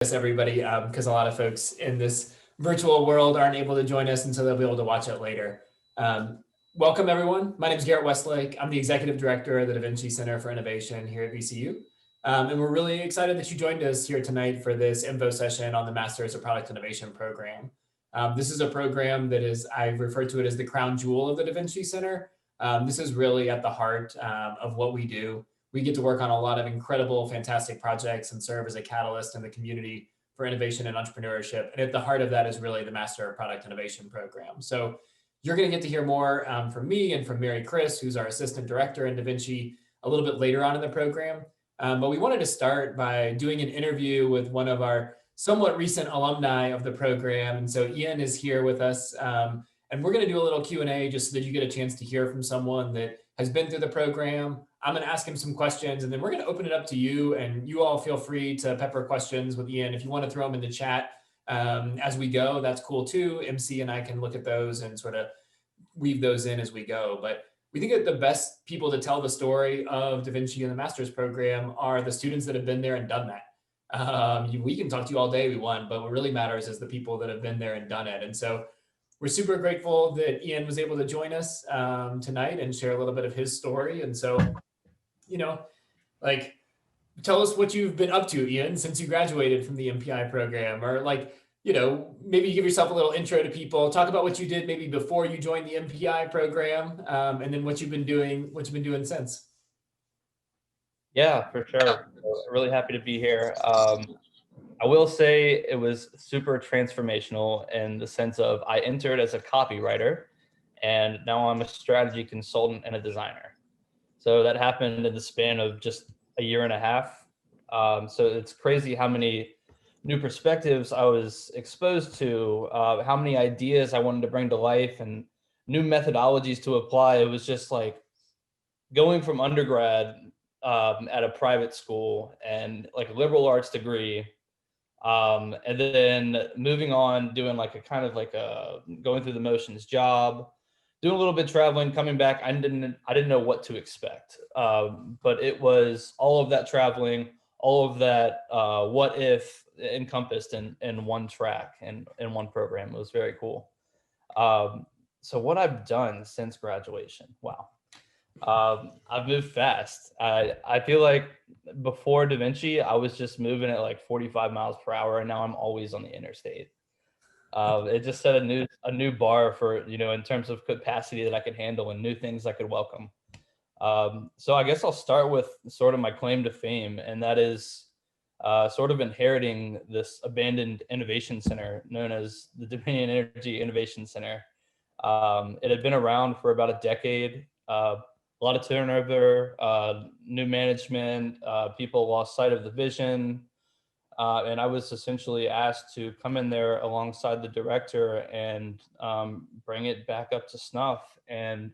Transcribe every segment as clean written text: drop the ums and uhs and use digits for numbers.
everybody, because a lot of folks in this virtual world aren't able to join us, and so they'll be able to watch it later. Welcome, everyone. My name is Garrett Westlake. I'm the Executive Director of the Da Vinci Center for Innovation here at VCU. And we're really excited that you joined us here tonight for this info session on the Masters of Product Innovation program. This is a program that is, I refer to it as the crown jewel of the Da Vinci Center. This is really at the heart of what we do. We get to work on a lot of incredible, fantastic projects and serve as a catalyst in the community for innovation and entrepreneurship. And at the heart of that is really the Master of Product Innovation program. So you're going to get to hear more from me and from Mary Chris, who's our assistant director in Da Vinci, a little bit later on in the program. But we wanted to start by doing an interview with one of our somewhat recent alumni of the program. And so Ian is here with us. And we're going to do a little Q&A just so that you get a chance to hear from someone that has been through the program. I'm going to ask him some questions, and then we're going to open it up to you, and you all feel free to pepper questions with Ian. If you want to throw them in the chat as we go, that's cool too. MC and I can look at those and sort of weave those in as we go. But we think that the best people to tell the story of Da Vinci and the Master's program are the students that have been there and done that. We can talk to you all day we want, but what really matters is the people that have been there and done it. And so we're super grateful that Ian was able to join us tonight and share a little bit of his story. And so, tell us what you've been up to, Ian, since you graduated from the MPI program, or maybe give yourself a little intro to people, talk about what you did maybe before you joined the MPI program, and then what you've been doing since. Yeah, for sure. Really happy to be here. I will say it was super transformational in the sense of I entered as a copywriter, and now I'm a strategy consultant and a designer. So that happened in the span of just a year and a half. So it's crazy how many new perspectives I was exposed to, how many ideas I wanted to bring to life and new methodologies to apply. It was just like going from undergrad at a private school and like a liberal arts degree, and then moving on, doing like a kind of like a going through the motions job, doing a little bit traveling, coming back. I didn't know what to expect, but it was all of that traveling, all of that what if encompassed in one track and in one program. It was very cool. So what I've done since graduation, wow. I've moved fast. I feel like before Da Vinci, I was just moving at like 45 miles per hour, and now I'm always on the interstate. It just set a new bar for, in terms of capacity that I could handle and new things I could welcome. So I guess I'll start with sort of my claim to fame, and that is sort of inheriting this abandoned innovation center known as the Dominion Energy Innovation Center. It had been around for about a decade. A lot of turnover, new management, people lost sight of the vision. And I was essentially asked to come in there alongside the director and bring it back up to snuff and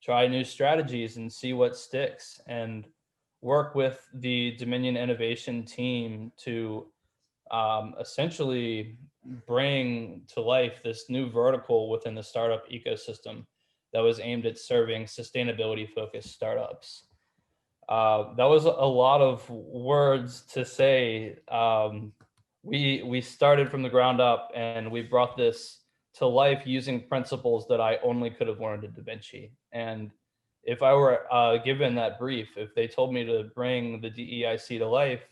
try new strategies and see what sticks, and work with the Dominion Innovation team to essentially bring to life this new vertical within the startup ecosystem that was aimed at serving sustainability-focused startups. That was a lot of words to say. We started from the ground up, and we brought this to life using principles that I only could have learned at Da Vinci. And if I were given that brief, if they told me to bring the DEIC to life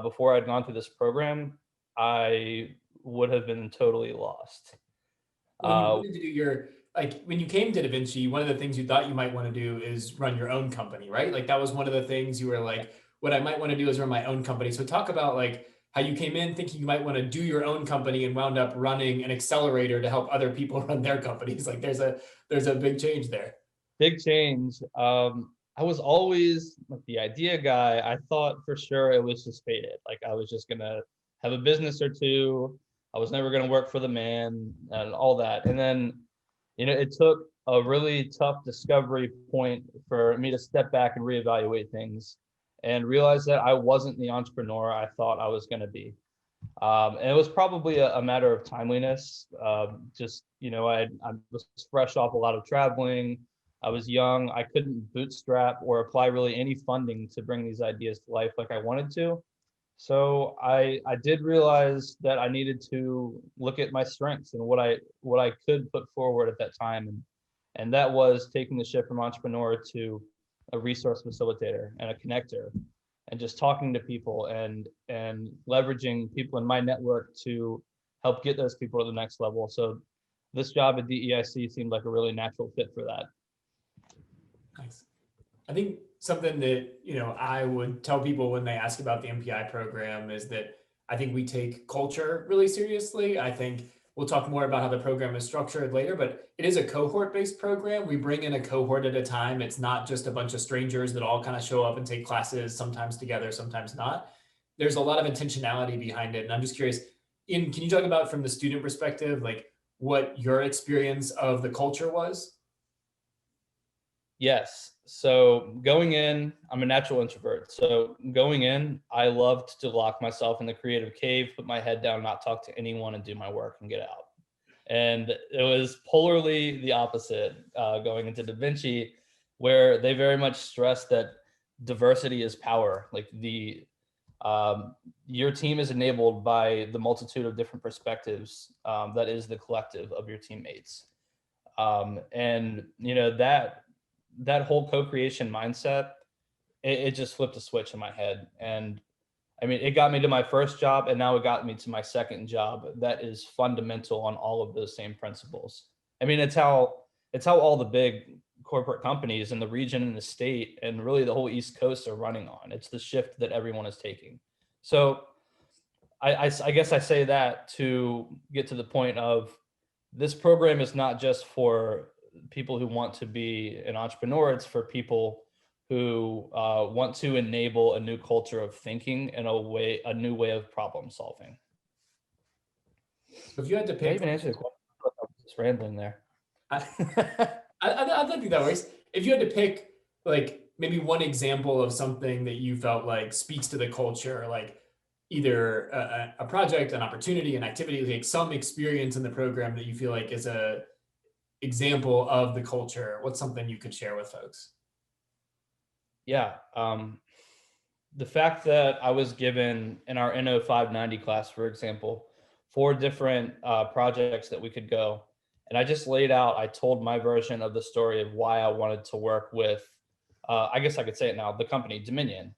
before I'd gone through this program, I would have been totally lost. When you wanted to do when you came to Da Vinci, one of the things you thought you might want to do is run your own company, right? Like that was one of the things you were like, what I might want to do is run my own company. So talk about like how you came in thinking you might want to do your own company and wound up running an accelerator to help other people run their companies. Like there's a big change there. Big change. I was always like the idea guy. I thought for sure it was just fated. Like I was just gonna have a business or two. I was never gonna work for the man and all that. And then, it took a really tough discovery point for me to step back and reevaluate things and realize that I wasn't the entrepreneur I thought I was gonna be. And it was probably a matter of timeliness. I was fresh off a lot of traveling. I was young. I couldn't bootstrap or apply really any funding to bring these ideas to life like I wanted to. So I did realize that I needed to look at my strengths and what I could put forward at that time, and that was taking the shift from entrepreneur to a resource facilitator and a connector, and just talking to people and leveraging people in my network to help get those people to the next level. So this job at DEIC seemed like a really natural fit for that. Nice. I think something that, I would tell people when they ask about the MPI program is that I think we take culture really seriously. I think we'll talk more about how the program is structured later, but it is a cohort-based program. We bring in a cohort at a time. It's not just a bunch of strangers that all kind of show up and take classes, sometimes together, sometimes not. There's a lot of intentionality behind it. And I'm just curious, can you talk about from the student perspective, like what your experience of the culture was? Yes. So going in, I'm a natural introvert. So going in, I loved to lock myself in the creative cave, put my head down, not talk to anyone, and do my work and get out. And it was polarly the opposite going into Da Vinci, where they very much stress that diversity is power. Like your team is enabled by the multitude of different perspectives that is the collective of your teammates. And that whole co-creation mindset, it just flipped a switch in my head. And I mean, it got me to my first job, and now it got me to my second job. That is fundamental on all of those same principles. I mean, it's how all the big corporate companies in the region and the state and really the whole East Coast are running on. It's the shift that everyone is taking. So I guess I say that to get to the point of this program is not just for people who want to be an entrepreneur. It's for people who want to enable a new culture of thinking and a new way of problem solving. If you had to Did I pick, even answer the question? I was just rambling there. I think that works. If you had to pick like maybe one example of something that you felt like speaks to the culture, like either a project, an opportunity, an activity, like some experience in the program that you feel like is a example of the culture, what's something you could share with folks? Yeah. The fact that I was given in our NO 590 class, for example, 4 different projects that we could go. And I just laid out, I told my version of the story of why I wanted to work with, I guess I could say it now, the company Dominion,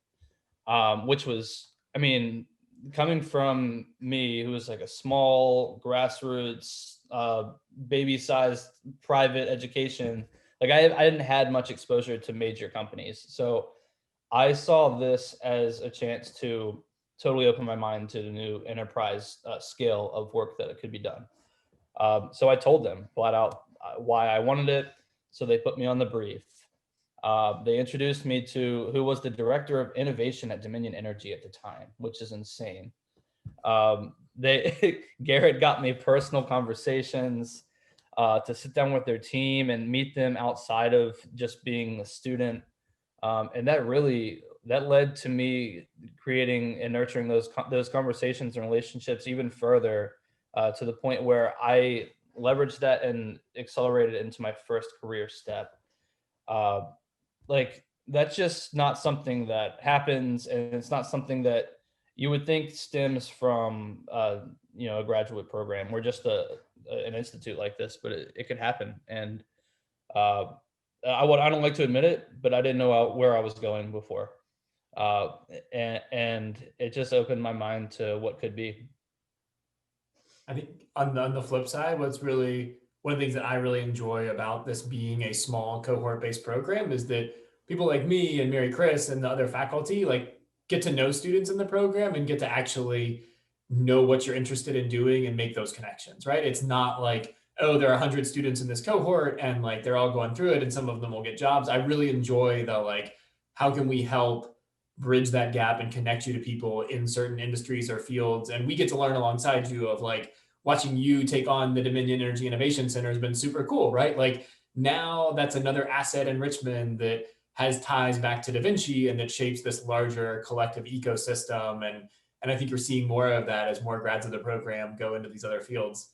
which was, I mean, coming from me, who was like a small grassroots, baby-sized private education, like I hadn't had much exposure to major companies. So I saw this as a chance to totally open my mind to the new enterprise scale of work that it could be done. So I told them flat out why I wanted it. So they put me on the brief. They introduced me to who was the director of innovation at Dominion Energy at the time, which is insane. Garrett got me personal conversations to sit down with their team and meet them outside of just being a student. And that led to me creating and nurturing those conversations and relationships even further to the point where I leveraged that and accelerated into my first career step. Like that's just not something that happens, and it's not something that you would think stems from a graduate program or just an institute like this, but it could happen. And I don't like to admit it, but I didn't know where I was going before, and it just opened my mind to what could be. I think on the flip side, what's really one of the things that I really enjoy about this being a small cohort-based program is that people like me and Mary Chris and the other faculty like get to know students in the program and get to actually know what you're interested in doing and make those connections, right? It's not like, oh, there are 100 students in this cohort and like they're all going through it and some of them will get jobs. I really enjoy the like, how can we help bridge that gap and connect you to people in certain industries or fields? And we get to learn alongside you of like watching you take on the Dominion Energy Innovation Center has been super cool, right? Like now that's another asset in Richmond that has ties back to Da Vinci and that shapes this larger collective ecosystem. And I think you're seeing more of that as more grads of the program go into these other fields.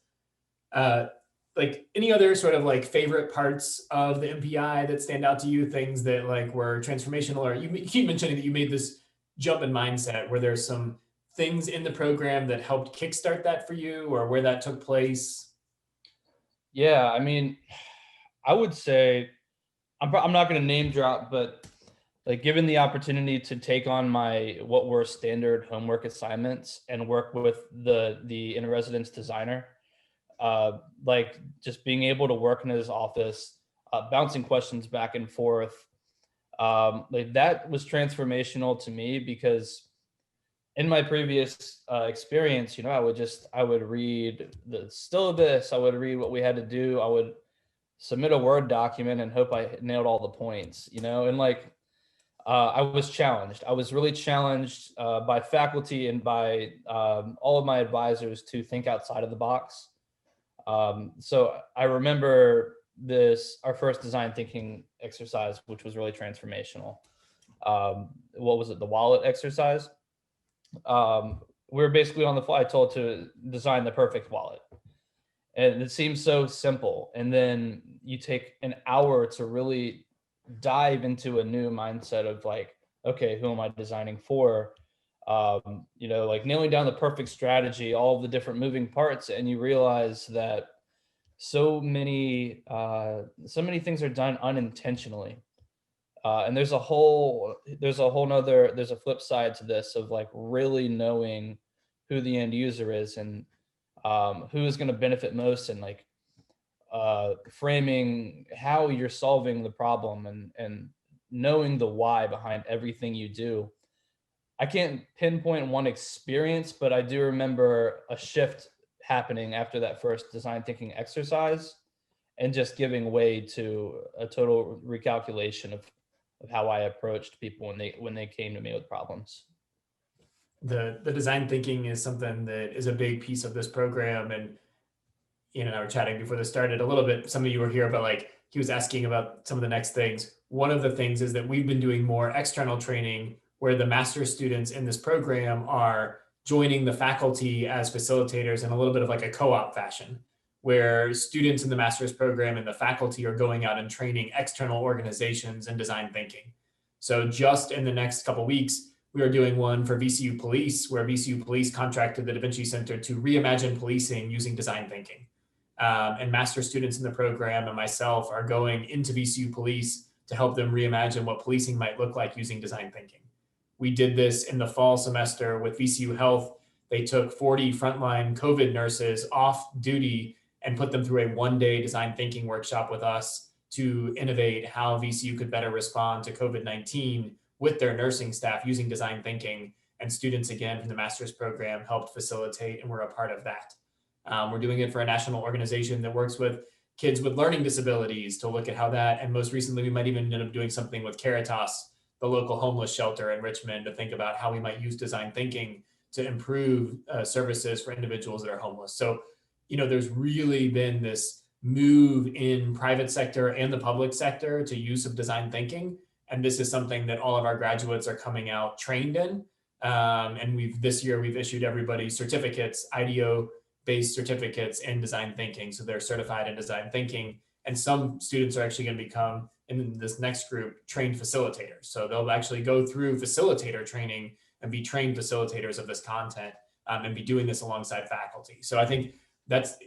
Uh, like any other sort of like favorite parts of the MPI that stand out to you, things that like were transformational, or you keep mentioning that you made this jump in mindset where there's some things in the program that helped kickstart that for you, or where that took place? Yeah, I mean, I would say I'm not going to name drop, but like given the opportunity to take on my what were standard homework assignments and work with the in residence designer, like just being able to work in his office, bouncing questions back and forth, like that was transformational to me because in my previous experience, I would read the syllabus, I would read what we had to do, I would submit a Word document and hope I nailed all the points, and like I was challenged. I was really challenged by faculty and by all of my advisors to think outside of the box. So I remember our first design thinking exercise, which was really transformational. What was it? The wallet exercise. We were basically on the fly told to design the perfect wallet. And it seems so simple. And then you take an hour to really dive into a new mindset of like, okay, who am I designing for? Like nailing down the perfect strategy, all of the different moving parts. And you realize that so many things are done unintentionally. And there's a flip side to this of like really knowing who the end user is and who is going to benefit most, and like framing how you're solving the problem and knowing the why behind everything you do. I can't pinpoint one experience, but I do remember a shift happening after that first design thinking exercise and just giving way to a total recalculation of how I approached people when they came to me with problems. The design thinking is something that is a big piece of this program. And Ian and I were chatting before this started a little bit. Some of you were here, but like he was asking about some of the next things. One of the things is that we've been doing more external training where the master's students in this program are joining the faculty as facilitators in a little bit of like a co-op fashion, where students in the master's program and the faculty are going out and training external organizations in design thinking. So just in the next couple of weeks, we are doing one for VCU Police, where VCU Police contracted the Da Vinci Center to reimagine policing using design thinking. And master students in the program and myself are going into VCU Police to help them reimagine what policing might look like using design thinking. We did this in the fall semester with VCU Health. They took 40 frontline COVID nurses off duty and put them through a one-day design thinking workshop with us to innovate how VCU could better respond to COVID-19 with their nursing staff using design thinking. And students, again, from the master's program helped facilitate and were a part of that. We're doing it for a national organization that works with kids with learning disabilities to look at how that, and most recently, we might even end up doing something with Caritas, the local homeless shelter in Richmond, to think about how we might use design thinking to improve services for individuals that are homeless. So, there's really been this move in private sector and the public sector to use of design thinking. And this is something that all of our graduates are coming out trained in. And this year we've issued everybody certificates, IDEO-based certificates in design thinking. So they're certified in design thinking. And some students are actually going to become, in this next group, trained facilitators. So they'll actually go through facilitator training and be trained facilitators of this content, and be doing this alongside faculty. So I think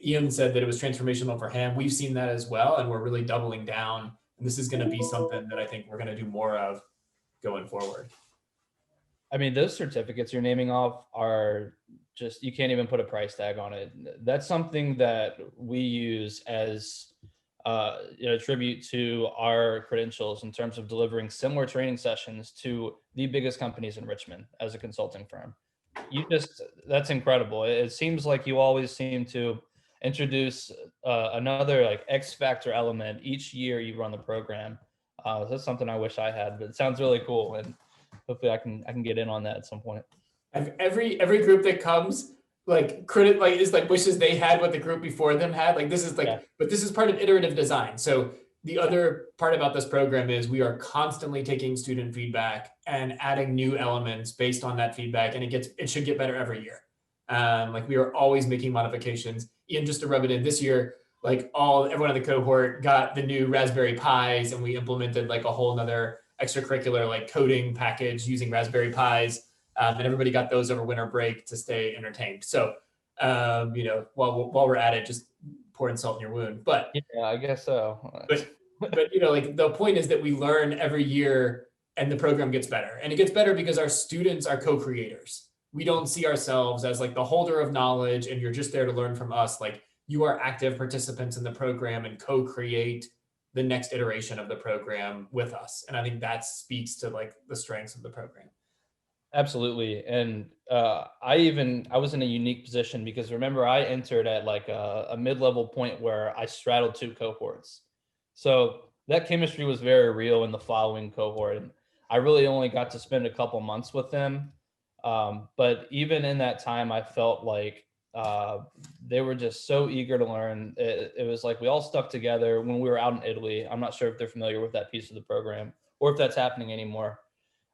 Ian said that it was transformational for him. We've seen that as well, and we're really doubling down. And this is going to be something that I think we're going to do more of going forward. I mean, those certificates you're naming off are just, you can't even put a price tag on it. That's something that we use as a tribute to our credentials in terms of delivering similar training sessions to the biggest companies in Richmond as a consulting firm. That's incredible. It seems like you always seem to introduce another like X factor element each year you run the program. So that's something I wish I had, but it sounds really cool, and hopefully I can get in on that at some point. Every group that comes wishes they had what the group before them had. Like this is like, yeah. But this is part of iterative design. So the other part about this program is we are constantly taking student feedback and adding new elements based on that feedback, and it should get better every year. Like we are always making modifications. Ian, just to rub it in, this year, like everyone in the cohort got the new Raspberry Pis, and we implemented like a whole nother extracurricular like coding package using Raspberry Pis. And everybody got those over winter break to stay entertained. So, while we're at it, just pouring salt in your wound. But Yeah, I guess so. but like the point is that we learn every year and the program gets better. And it gets better because our students are co-creators. We don't see ourselves as like the holder of knowledge and you're just there to learn from us. Like you are active participants in the program and co-create the next iteration of the program with us. And I think that speaks to like the strengths of the program. Absolutely. And I was in a unique position because remember, I entered at like a mid-level point where I straddled two cohorts. So that chemistry was very real in the following cohort. And I really only got to spend a couple months with them. But even in that time, I felt like they were just so eager to learn. It was like we all stuck together when we were out in Italy. I'm not sure if they're familiar with that piece of the program or if that's happening anymore.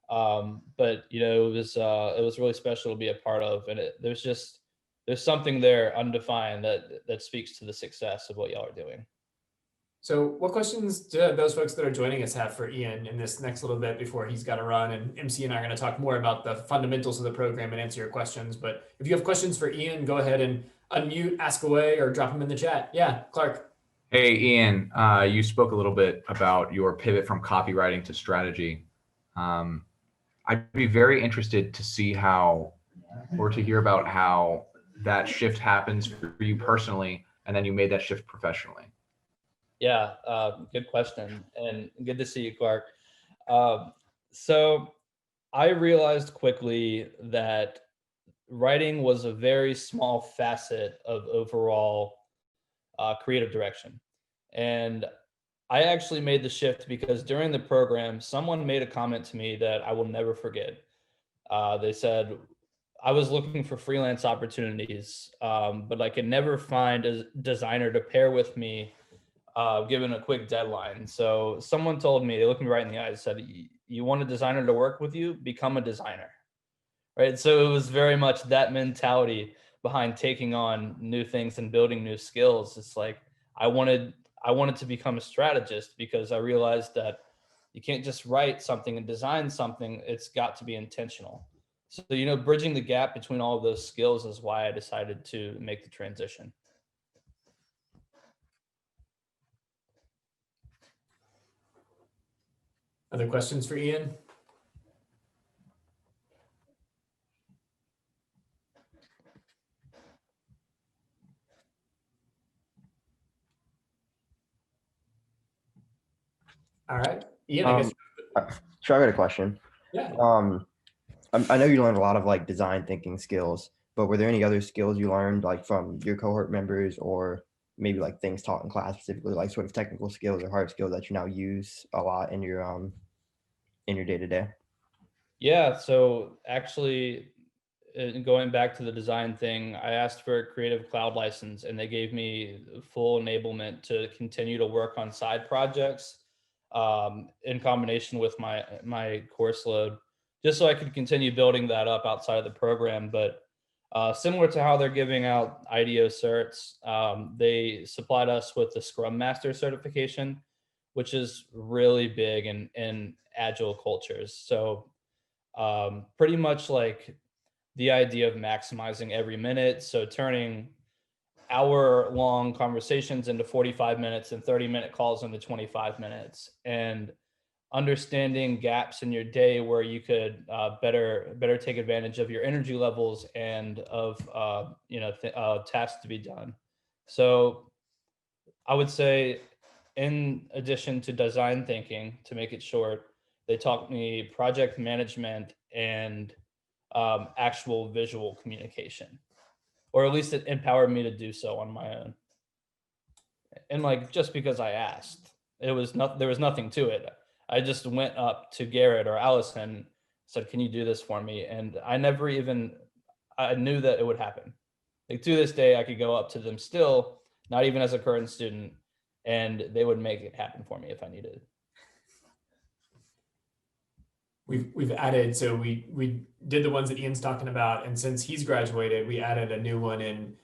But it was really special to be a part of, and there's something there undefined that speaks to the success of what y'all are doing. So what questions do those folks that are joining us have for Ian in this next little bit before he's got to run? And MC and I are going to talk more about the fundamentals of the program and answer your questions. But if you have questions for Ian, go ahead and unmute, ask away, or drop them in the chat. Yeah, Clark. Hey, Ian, you spoke a little bit about your pivot from copywriting to strategy. I'd be very interested to see to hear about how that shift happens for you personally, and then you made that shift professionally. Yeah, good question, and good to see you, Clark. So I realized quickly that writing was a very small facet of overall creative direction. And I actually made the shift because during the program, someone made a comment to me that I will never forget. They said, I was looking for freelance opportunities, but I could never find a designer to pair with me given a quick deadline. So someone told me, they looked me right in the eyes, said, you want a designer to work with you? Become a designer. Right. So it was very much that mentality behind taking on new things and building new skills. It's like I wanted to become a strategist because I realized that you can't just write something and design something. It's got to be intentional. So, bridging the gap between all of those skills is why I decided to make the transition. Other questions for Ian? All right, Ian, I guess. Sure, I got a question. Yeah. I know you learned a lot of like design thinking skills, but were there any other skills you learned like from your cohort members, or maybe like things taught in class specifically, like sort of technical skills or hard skills that you now use a lot in your day to day? Yeah. So actually, going back to the design thing, I asked for a Creative Cloud license and they gave me full enablement to continue to work on side projects in combination with my course load, just so I could continue building that up outside of the program. But similar to how they're giving out IDEO certs, they supplied us with the Scrum Master certification, which is really big in agile cultures. So pretty much like the idea of maximizing every minute. So turning hour-long conversations into 45 minutes and 30-minute calls into 25 minutes, and understanding gaps in your day where you could better take advantage of your energy levels and of tasks to be done. So I would say, in addition to design thinking, to make it short, they taught me project management and actual visual communication, or at least it empowered me to do so on my own. And like, just because I asked, there was nothing to it. I just went up to Garrett or Allison, said, can you do this for me? And I knew that it would happen. Like, to this day, I could go up to them still, not even as a current student, and they would make it happen for me if I needed it. We've added, so we did the ones that Ian's talking about, and since he's graduated, we added a new one in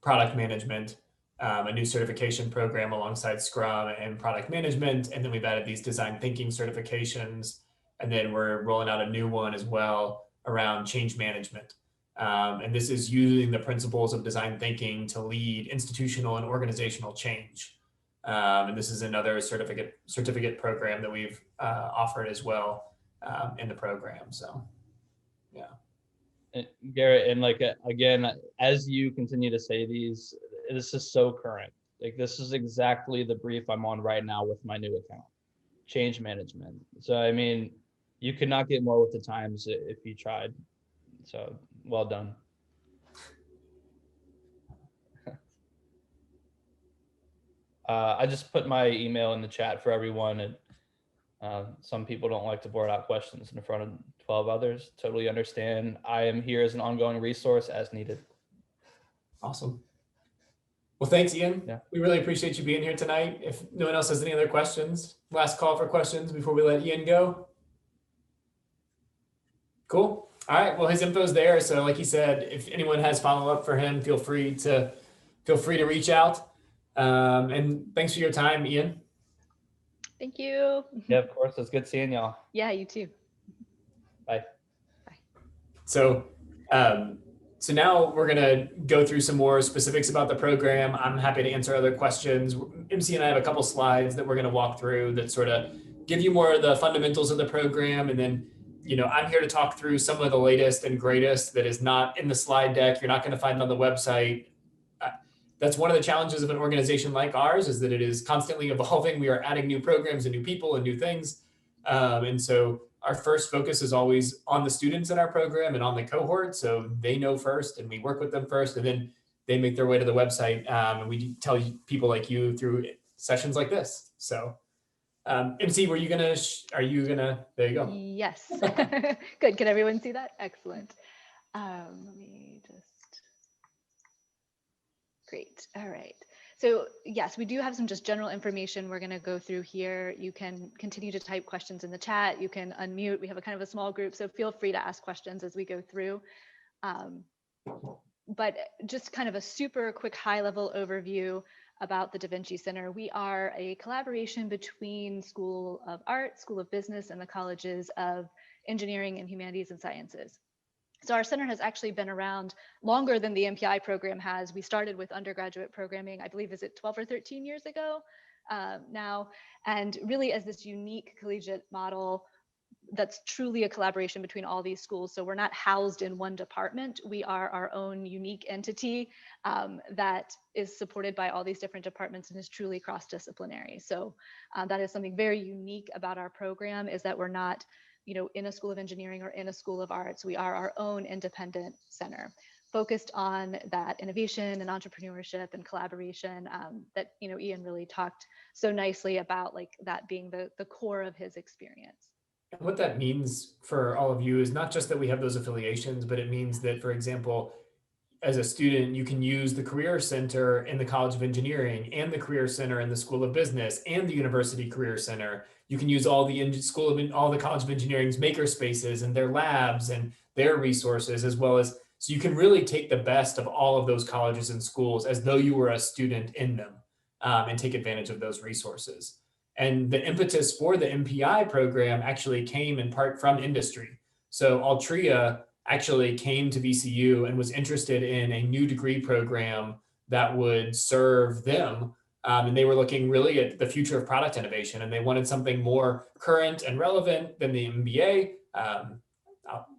product management, a new certification program alongside Scrum and product management, and then we've added these design thinking certifications, And then we're rolling out a new one as well around change management. And this is using the principles of design thinking to lead institutional and organizational change. And this is another certificate program that we've offered as well in the program. So, yeah. And Garrett, and like again, as you continue to say these, this is so current. Like this is exactly the brief I'm on right now with my new account, change management. So I mean, you could not get more with the times if you tried. So well done. I just put my email in the chat for everyone, and some people don't like to board out questions in front of 12 others. Totally understand. I am here as an ongoing resource as needed. Awesome. Well, thanks, Ian. Yeah. We really appreciate you being here tonight. If no one else has any other questions, last call for questions before we let Ian go. Cool. All right. Well, his info's there. So like he said, if anyone has follow-up for him, feel free to reach out. And thanks for your time, Ian. Thank you. Yeah, of course. It's good seeing y'all. Yeah, you too. Bye. So, so now we're going to go through some more specifics about the program. I'm happy to answer other questions. MC and I have a couple slides that we're going to walk through that sort of give you more of the fundamentals of the program. And then, you know, I'm here to talk through some of the latest and greatest that is not in the slide deck. You're not going to find on the website. That's one of the challenges of an organization like ours, is that it is constantly evolving. We are adding new programs and new people and new things. And so our first focus is always on the students in our program and on the cohort. So they know first and we work with them first, and then they make their way to the website. And we tell people like you through sessions like this. So MC, are you gonna, there you go. Yes. Good. Can everyone see that? Excellent. Let me just, great. All right. So yes, we do have some just general information we're going to go through here. You can continue to type questions in the chat. You can unmute. We have a kind of a small group, so feel free to ask questions as we go through. But just kind of a super quick high-level overview about the Da Vinci Center. We are a collaboration between School of Art, School of Business, and the colleges of Engineering and Humanities and Sciences. So our center has actually been around longer than the MPI program has. We started with undergraduate programming, I believe, is it 12 or 13 years ago now? And really as this unique collegiate model that's truly a collaboration between all these schools. So we're not housed in one department. We are our own unique entity that is supported by all these different departments and is truly cross-disciplinary. So that is something very unique about our program, is that we're not, you know, in a school of engineering or in a school of arts. We are our own independent center focused on that innovation and entrepreneurship and collaboration that, you know, Ian really talked so nicely about, like that being the core of his experience. What that means for all of you is not just that we have those affiliations, but it means that, for example, as a student, you can use the Career Center in the College of Engineering and the Career Center in the School of Business and the University Career Center. You can use all the College of Engineering's maker spaces and their labs and their resources, as well as, so you can really take the best of all of those colleges and schools as though you were a student in them and take advantage of those resources. And the impetus for the MPI program actually came in part from industry. So Altria actually came to VCU and was interested in a new degree program that would serve them. And they were looking really at the future of product innovation, and they wanted something more current and relevant than the MBA.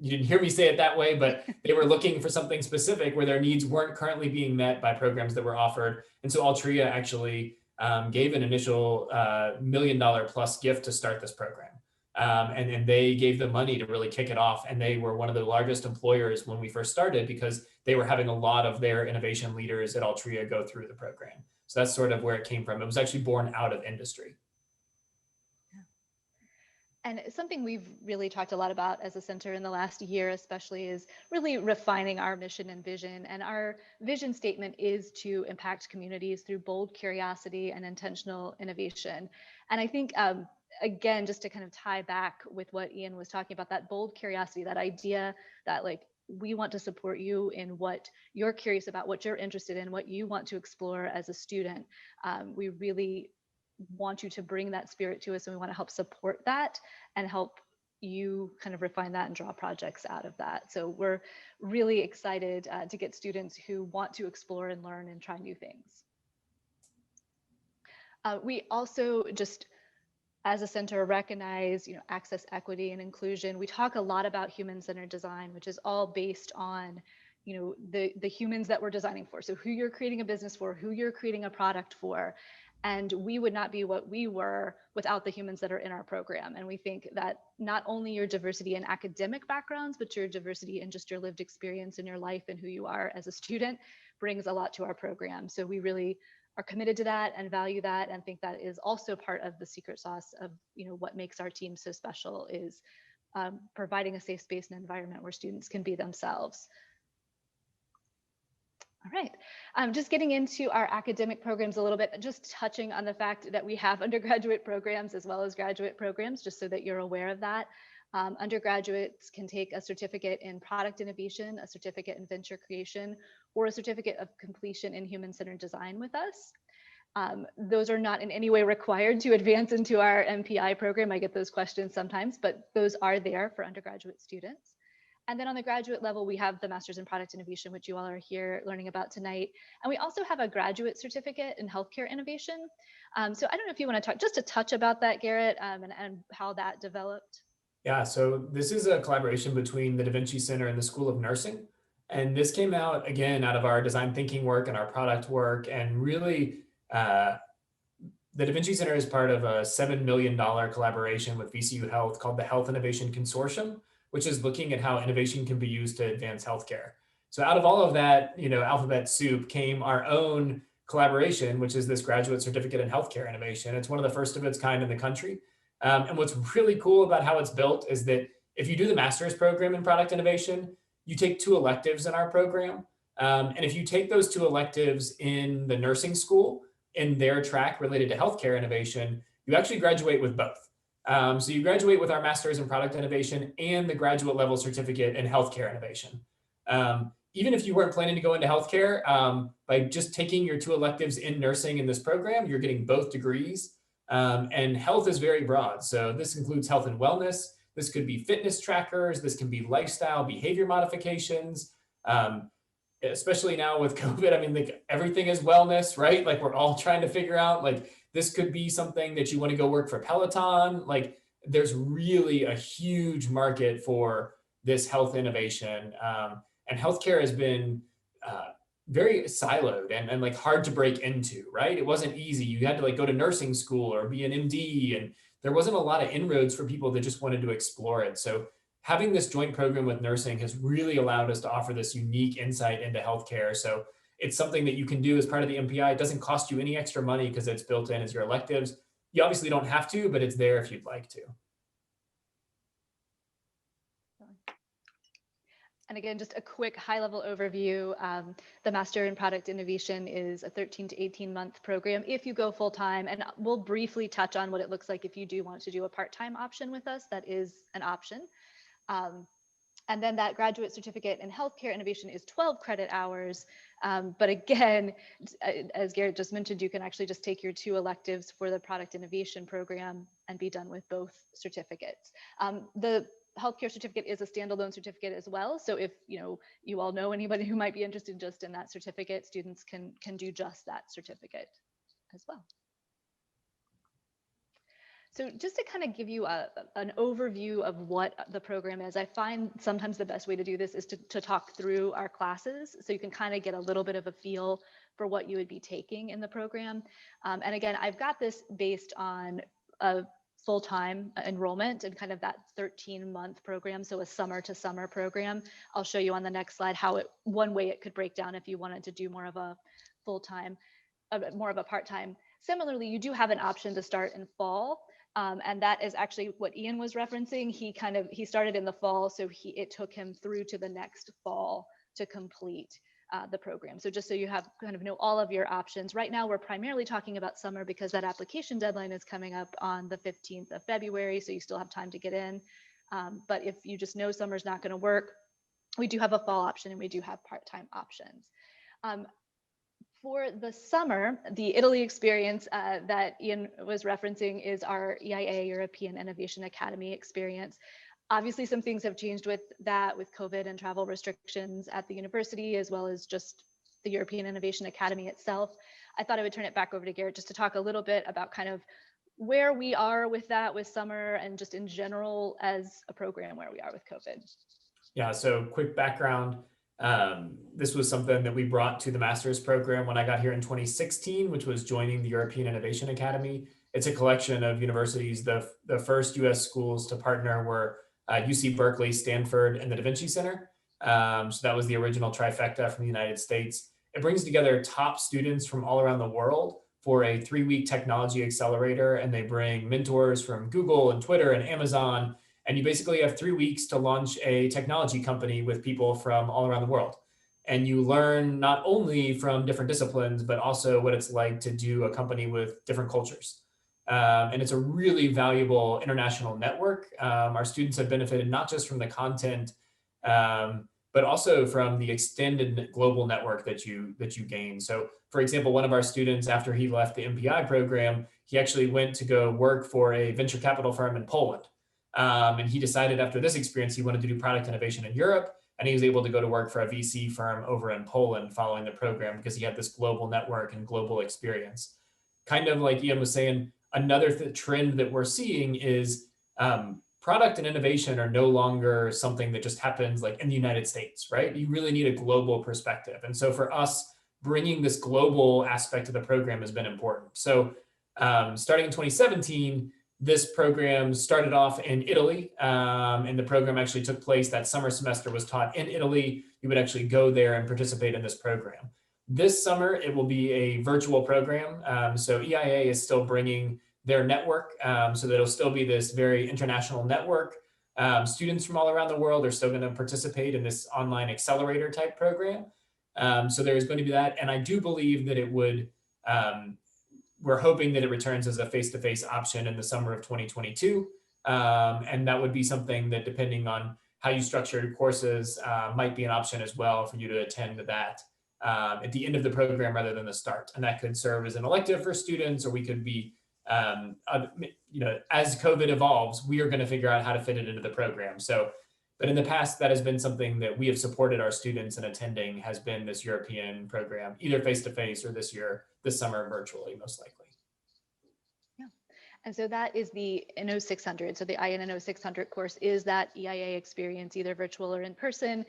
You didn't hear me say it that way, but they were looking for something specific where their needs weren't currently being met by programs that were offered. And so Altria actually gave an initial $1 million plus gift to start this program. And they gave the money to really kick it off. And they were one of the largest employers when we first started, because they were having a lot of their innovation leaders at Altria go through the program. So that's sort of where it came from. It was actually born out of industry. And something we've really talked a lot about as a center in the last year, especially, is really refining our mission and vision. And our vision statement is to impact communities through bold curiosity and intentional innovation. And I think, again, just to kind of tie back with what Ian was talking about, that bold curiosity, that idea that, like, we want to support you in what you're curious about, what you're interested in, what you want to explore as a student. We really want you to bring that spirit to us, and we want to help support that and help you kind of refine that and draw projects out of that. So we're really excited to get students who want to explore and learn and try new things. We also just, as a center, recognize, access, equity, and inclusion. We talk a lot about human-centered design, which is all based on, the humans that we're designing for. So who you're creating a business for, who you're creating a product for. And we would not be what we were without the humans that are in our program. And we think that not only your diversity in academic backgrounds, but your diversity in just your lived experience in your life and who you are as a student brings a lot to our program. So we really are committed to that and value that, and think that is also part of the secret sauce of what makes our team so special, is providing a safe space and environment where students can be themselves. All right, just getting into our academic programs a little bit, just touching on the fact that we have undergraduate programs as well as graduate programs, just so that you're aware of that. Undergraduates can take a certificate in product innovation, a certificate in venture creation, or a certificate of completion in human-centered design with us. Those are not in any way required to advance into our MPI program. I get those questions sometimes, but those are there for undergraduate students. And then on the graduate level, we have the Master's in Product Innovation, which you all are here learning about tonight. And we also have a graduate certificate in healthcare innovation. So I don't know if you want to talk just a touch about that, Garrett, and how that developed. Yeah, so this is a collaboration between the Da Vinci Center and the School of Nursing. And this came out, again, out of our design thinking work and our product work. And really, the Da Vinci Center is part of a $7 million collaboration with VCU Health called the Health Innovation Consortium, which is looking at how innovation can be used to advance healthcare. So out of all of that, alphabet soup came our own collaboration, which is this graduate certificate in healthcare innovation. It's one of the first of its kind in the country. And what's really cool about how it's built is that if you do the master's program in product innovation, you take 2 electives in our program. And if you take those 2 electives in the nursing school, in their track related to healthcare innovation, you actually graduate with both. So you graduate with our master's in product innovation and the graduate level certificate in healthcare innovation. Even if you weren't planning to go into healthcare, by just taking your 2 electives in nursing in this program, you're getting both degrees. And health is very broad. So this includes health and wellness. This could be fitness trackers. This can be lifestyle behavior modifications. Especially now with COVID, I mean, like everything is wellness, right? Like we're all trying to figure out, like this could be something that you want to go work for Peloton. Like there's really a huge market for this health innovation. And healthcare has been very siloed and like hard to break into, right? It wasn't easy. You had to like go to nursing school or be an MD, and there wasn't a lot of inroads for people that just wanted to explore it. So having this joint program with nursing has really allowed us to offer this unique insight into healthcare. So it's something that you can do as part of the MPI. It doesn't cost you any extra money because it's built in as your electives. You obviously don't have to, but it's there if you'd like to. And again, just a quick high-level overview. The Master in Product Innovation is a 13 to 18-month program if you go full-time, and we'll briefly touch on what it looks like if you do want to do a part-time option with us. That is an option. And then that graduate certificate in healthcare innovation is 12 credit hours. But again, as Garrett just mentioned, you can actually just take your 2 electives for the product innovation program and be done with both certificates. The healthcare certificate is a standalone certificate as well. So if you all know anybody who might be interested just in that certificate, students can do just that certificate as well. So just to kind of give you an overview of what the program is, I find sometimes the best way to do this is to talk through our classes, so you can kind of get a little bit of a feel for what you would be taking in the program. And again, I've got this based on a full-time enrollment and kind of that 13-month program, so a summer to summer program. I'll show you on the next slide how one way it could break down if you wanted to do more of a full-time, more of a part-time. Similarly, you do have an option to start in fall. And that is actually what Ian was referencing. He started in the fall, so it took him through to the next fall to complete the program. So just so you have kind of know all of your options. Right now, we're primarily talking about summer because that application deadline is coming up on the 15th of February, so you still have time to get in. But if you just know summer's not going to work, we do have a fall option and we do have part-time options. For the summer, the Italy experience that Ian was referencing is our EIA, European Innovation Academy experience. Obviously, some things have changed with that, with COVID and travel restrictions at the university, as well as just the European Innovation Academy itself. I thought I would turn it back over to Garrett just to talk a little bit about kind of where we are with that, with summer, and just in general as a program where we are with COVID. Yeah, so quick background. This was something that we brought to the master's program when I got here in 2016, which was joining the European Innovation Academy. It's a collection of universities. The first US schools to partner were UC Berkeley, Stanford, and the Da Vinci Center. So that was the original trifecta from the United States. It brings together top students from all around the world for a 3-week technology accelerator, and they bring mentors from Google and Twitter and Amazon. And you basically have 3 weeks to launch a technology company with people from all around the world. And you learn not only from different disciplines, but also what it's like to do a company with different cultures. And it's a really valuable international network. Our students have benefited not just from the content, but also from the extended global network that you gain. So, for example, one of our students, after he left the MPI program, he actually went to go work for a venture capital firm in Poland. And he decided after this experience, he wanted to do product innovation in Europe. And he was able to go to work for a VC firm over in Poland following the program because he had this global network and global experience. Kind of like Ian was saying, another trend that we're seeing is product and innovation are no longer something that just happens like in the United States, right? You really need a global perspective. And so for us, bringing this global aspect of the program has been important. So starting in 2017, this program started off in Italy, and the program actually took place. That summer semester was taught in Italy. You would actually go there and participate in this program. This summer, it will be a virtual program. So EIA is still bringing their network, so that it'll still be this very international network. Students from all around the world are still going to participate in this online accelerator type program. So there's going to be that. And I do believe that it would, we're hoping that it returns as a face-to-face option in the summer of 2022. And that would be something that, depending on how you structure courses, might be an option as well for you to attend that at the end of the program rather than the start. And that could serve as an elective for students, or we could be, as COVID evolves, we are going to figure out how to fit it into the program. So, but in the past, that has been something that we have supported our students in attending, has been this European program, either face-to-face or this summer virtually, most likely. Yeah. And so that is the NO 600. So the INNO 600 course is that EIA experience, either virtual or in person.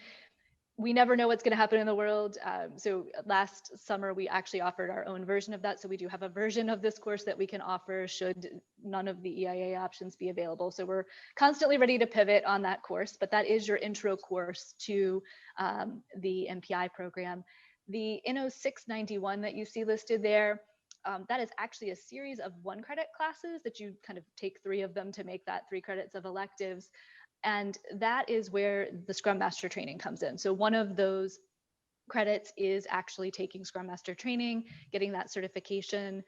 We never know what's going to happen in the world. So last summer, we actually offered our own version of that. So we do have a version of this course that we can offer should none of the EIA options be available. So we're constantly ready to pivot on that course, but that is your intro course to the MPI program. The NO 691 that you see listed there, that is actually a series of 1-credit classes that you kind of take 3 of them to make that 3 credits of electives. And that is where the Scrum Master training comes in. So one of those credits is actually taking Scrum Master training, getting that certification.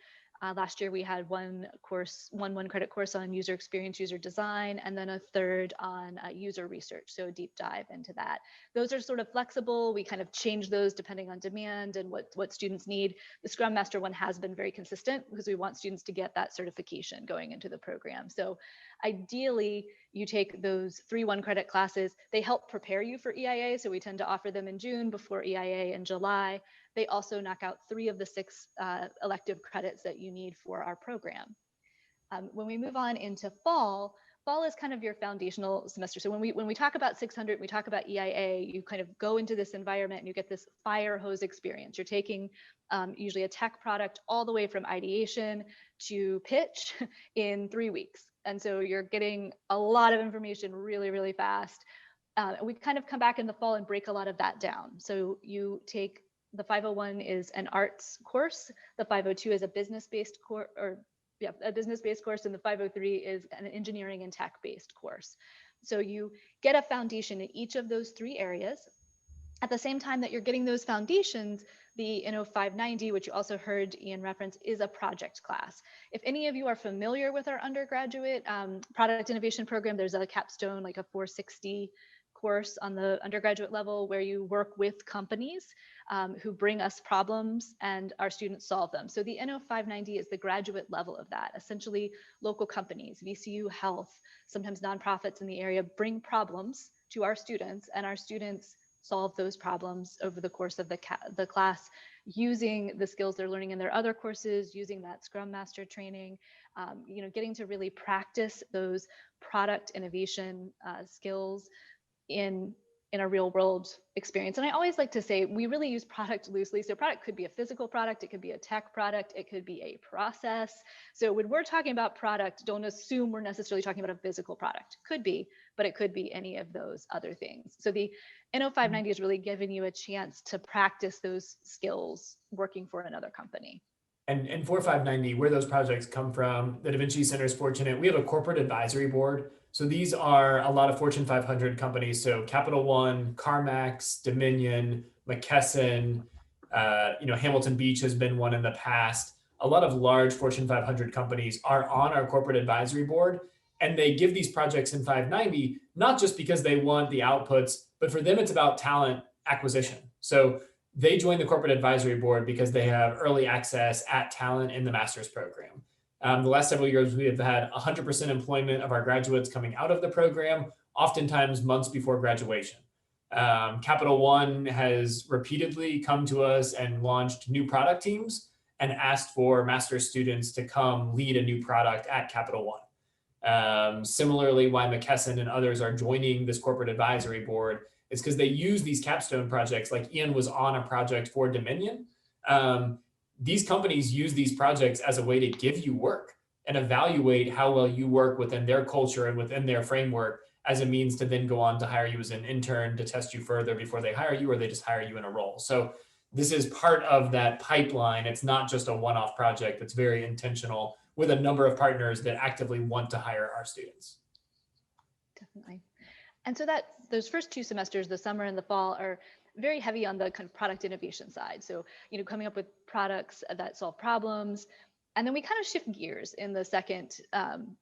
Last year we had one 1-credit course on user experience, user design, and then a third on user research. So a deep dive into that. Those are sort of flexible. We kind of change those depending on demand and what students need. The Scrum Master one has been very consistent because we want students to get that certification going into the program. So ideally, you take those 3 1-credit classes. They help prepare you for EIA. So we tend to offer them in June before EIA in July. They also knock out 3 of the 6 elective credits that you need for our program. When we move on into fall is kind of your foundational semester. So when we talk about 600, we talk about EIA, you kind of go into this environment and you get this fire hose experience. You're taking usually a tech product all the way from ideation to pitch in 3 weeks. And so you're getting a lot of information really, really fast. We kind of come back in the fall and break a lot of that down. So you take the 501 is an arts course. The 502 is a business-based course, a business-based course, and the 503 is an engineering and tech-based course. So you get a foundation in each of those 3 areas. At the same time that you're getting those foundations, the NO 590, which you also heard Ian reference, is a project class. If any of you are familiar with our undergraduate product innovation program, there's a capstone, like a 460 course on the undergraduate level where you work with companies who bring us problems and our students solve them. So the NO 590 is the graduate level of that. Essentially, local companies, VCU Health, sometimes nonprofits in the area bring problems to our students, and our students solve those problems over the course of the class using the skills they're learning in their other courses, using that Scrum Master training, getting to really practice those product innovation skills in a real world experience. And I always like to say we really use product loosely. So product could be a physical product, it could be a tech product, it could be a process. So when we're talking about product, don't assume we're necessarily talking about a physical product. Could be, but it could be any of those other things. So the NO 590 is really giving you a chance to practice those skills working for another company. And 4590, where those projects come from, the Da Vinci Center is fortunate. We have a corporate advisory board. So these are a lot of Fortune 500 companies. So Capital One, CarMax, Dominion, McKesson, Hamilton Beach has been one in the past. A lot of large Fortune 500 companies are on our corporate advisory board, and they give these projects in 590, not just because they want the outputs, but for them, it's about talent acquisition. So they join the corporate advisory board because they have early access at talent in the master's program. The last several years, we have had 100% employment of our graduates coming out of the program, oftentimes months before graduation. Capital One has repeatedly come to us and launched new product teams and asked for master's students to come lead a new product at Capital One. Similarly, why McKesson and others are joining this corporate advisory board is because they use these capstone projects. Like Ian was on a project for Dominion. These companies use these projects as a way to give you work and evaluate how well you work within their culture and within their framework as a means to then go on to hire you as an intern to test you further before they hire you, or they just hire you in a role. So this is part of that pipeline. It's not just a one-off project. It's very intentional with a number of partners that actively want to hire our students. Definitely. And so that those first 2 semesters, the summer and the fall, are very heavy on the kind of product innovation side. So, coming up with products that solve problems. And then we kind of shift gears in the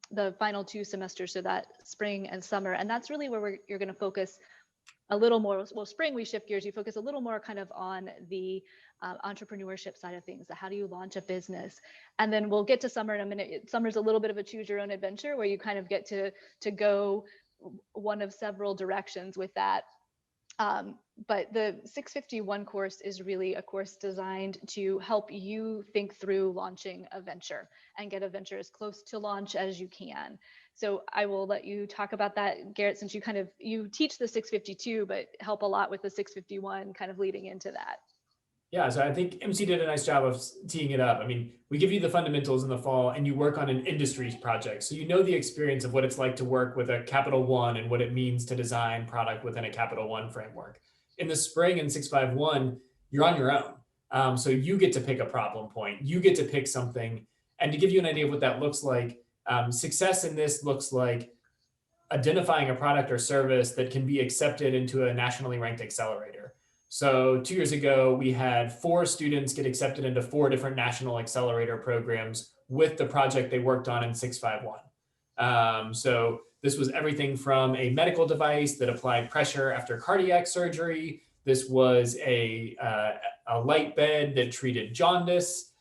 the final 2 semesters, so that spring and summer. And that's really where you're going to focus a little more. Well, spring, we shift gears. You focus a little more kind of on the entrepreneurship side of things. How do you launch a business? And then we'll get to summer in a minute. Summer's a little bit of a choose your own adventure where you kind of get to go one of several directions with that. But the 651 course is really a course designed to help you think through launching a venture and get a venture as close to launch as you can. So I will let you talk about that, Garrett, since you teach the 652, but help a lot with the 651 kind of leading into that. Yeah, so I think MC did a nice job of teeing it up. I mean, we give you the fundamentals in the fall and you work on an industries project. So you know the experience of what it's like to work with a Capital One and what it means to design product within a Capital One framework. In the spring in 651, you're on your own. So you get to pick a problem point. You get to pick something. And to give you an idea of what that looks like, success in this looks like identifying a product or service that can be accepted into a nationally ranked accelerator. So 2 years ago, we had 4 students get accepted into 4 different national accelerator programs with the project they worked on in 651. So this was everything from a medical device that applied pressure after cardiac surgery. This was a light bed that treated jaundice.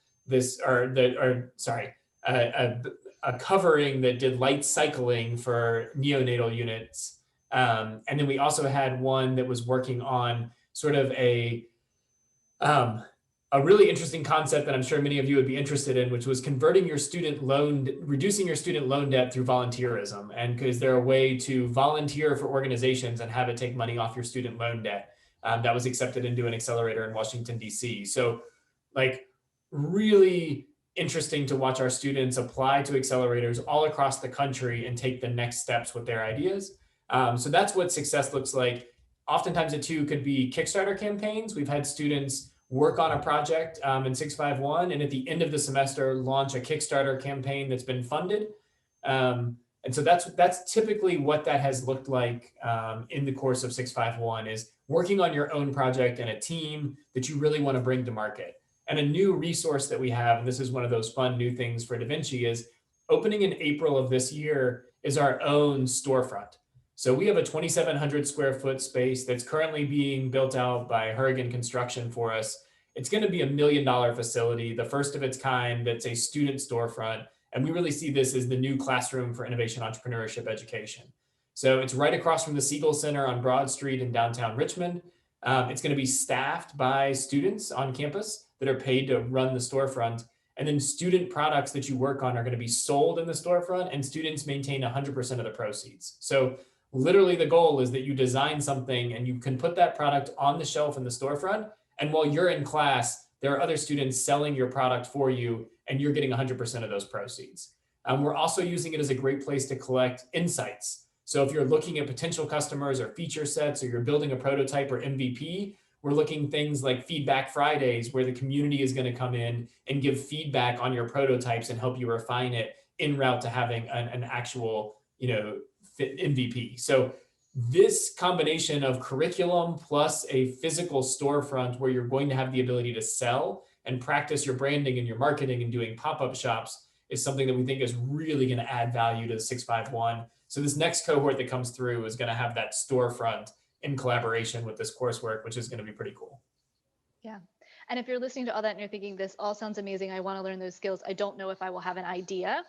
A covering that did light cycling for neonatal units. And then we also had one that was working on sort of a really interesting concept that I'm sure many of you would be interested in, which was reducing your student loan debt through volunteerism. And is there a way to volunteer for organizations and have it take money off your student loan debt? That was accepted into an accelerator in Washington, DC. So really interesting to watch our students apply to accelerators all across the country and take the next steps with their ideas. So that's what success looks like. Oftentimes it too could be Kickstarter campaigns. We've had students work on a project in 651 and at the end of the semester launch a Kickstarter campaign that's been funded. And so that's typically what that has looked like in the course of 651 is working on your own project and a team that you really want to bring to market. And a new resource that we have, and this is one of those fun new things for Da Vinci, is opening in April of this year is our own storefront. So we have a 2,700 square foot space that's currently being built out by Hurricane Construction for us. It's going to be $1 million facility, the first of its kind that's a student storefront. And we really see this as the new classroom for innovation entrepreneurship education. So it's right across from the Siegel Center on Broad Street in downtown Richmond. It's going to be staffed by students on campus that are paid to run the storefront. And then student products that you work on are going to be sold in the storefront, and students maintain 100% of the proceeds. So literally the goal is that you design something and you can put that product on the shelf in the storefront. And while you're in class, there are other students selling your product for you, and you're getting 100% of those proceeds. We're also using it as a great place to collect insights. So if you're looking at potential customers or feature sets, or you're building a prototype or MVP, we're looking things like Feedback Fridays, where the community is going to come in and give feedback on your prototypes and help you refine it en route to having an actual, MVP. So this combination of curriculum plus a physical storefront where you're going to have the ability to sell and practice your branding and your marketing and doing pop-up shops is something that we think is really going to add value to the 651. So this next cohort that comes through is going to have that storefront in collaboration with this coursework, which is going to be pretty cool. Yeah. And if you're listening to all that and you're thinking, this all sounds amazing, I want to learn those skills, I don't know if I will have an idea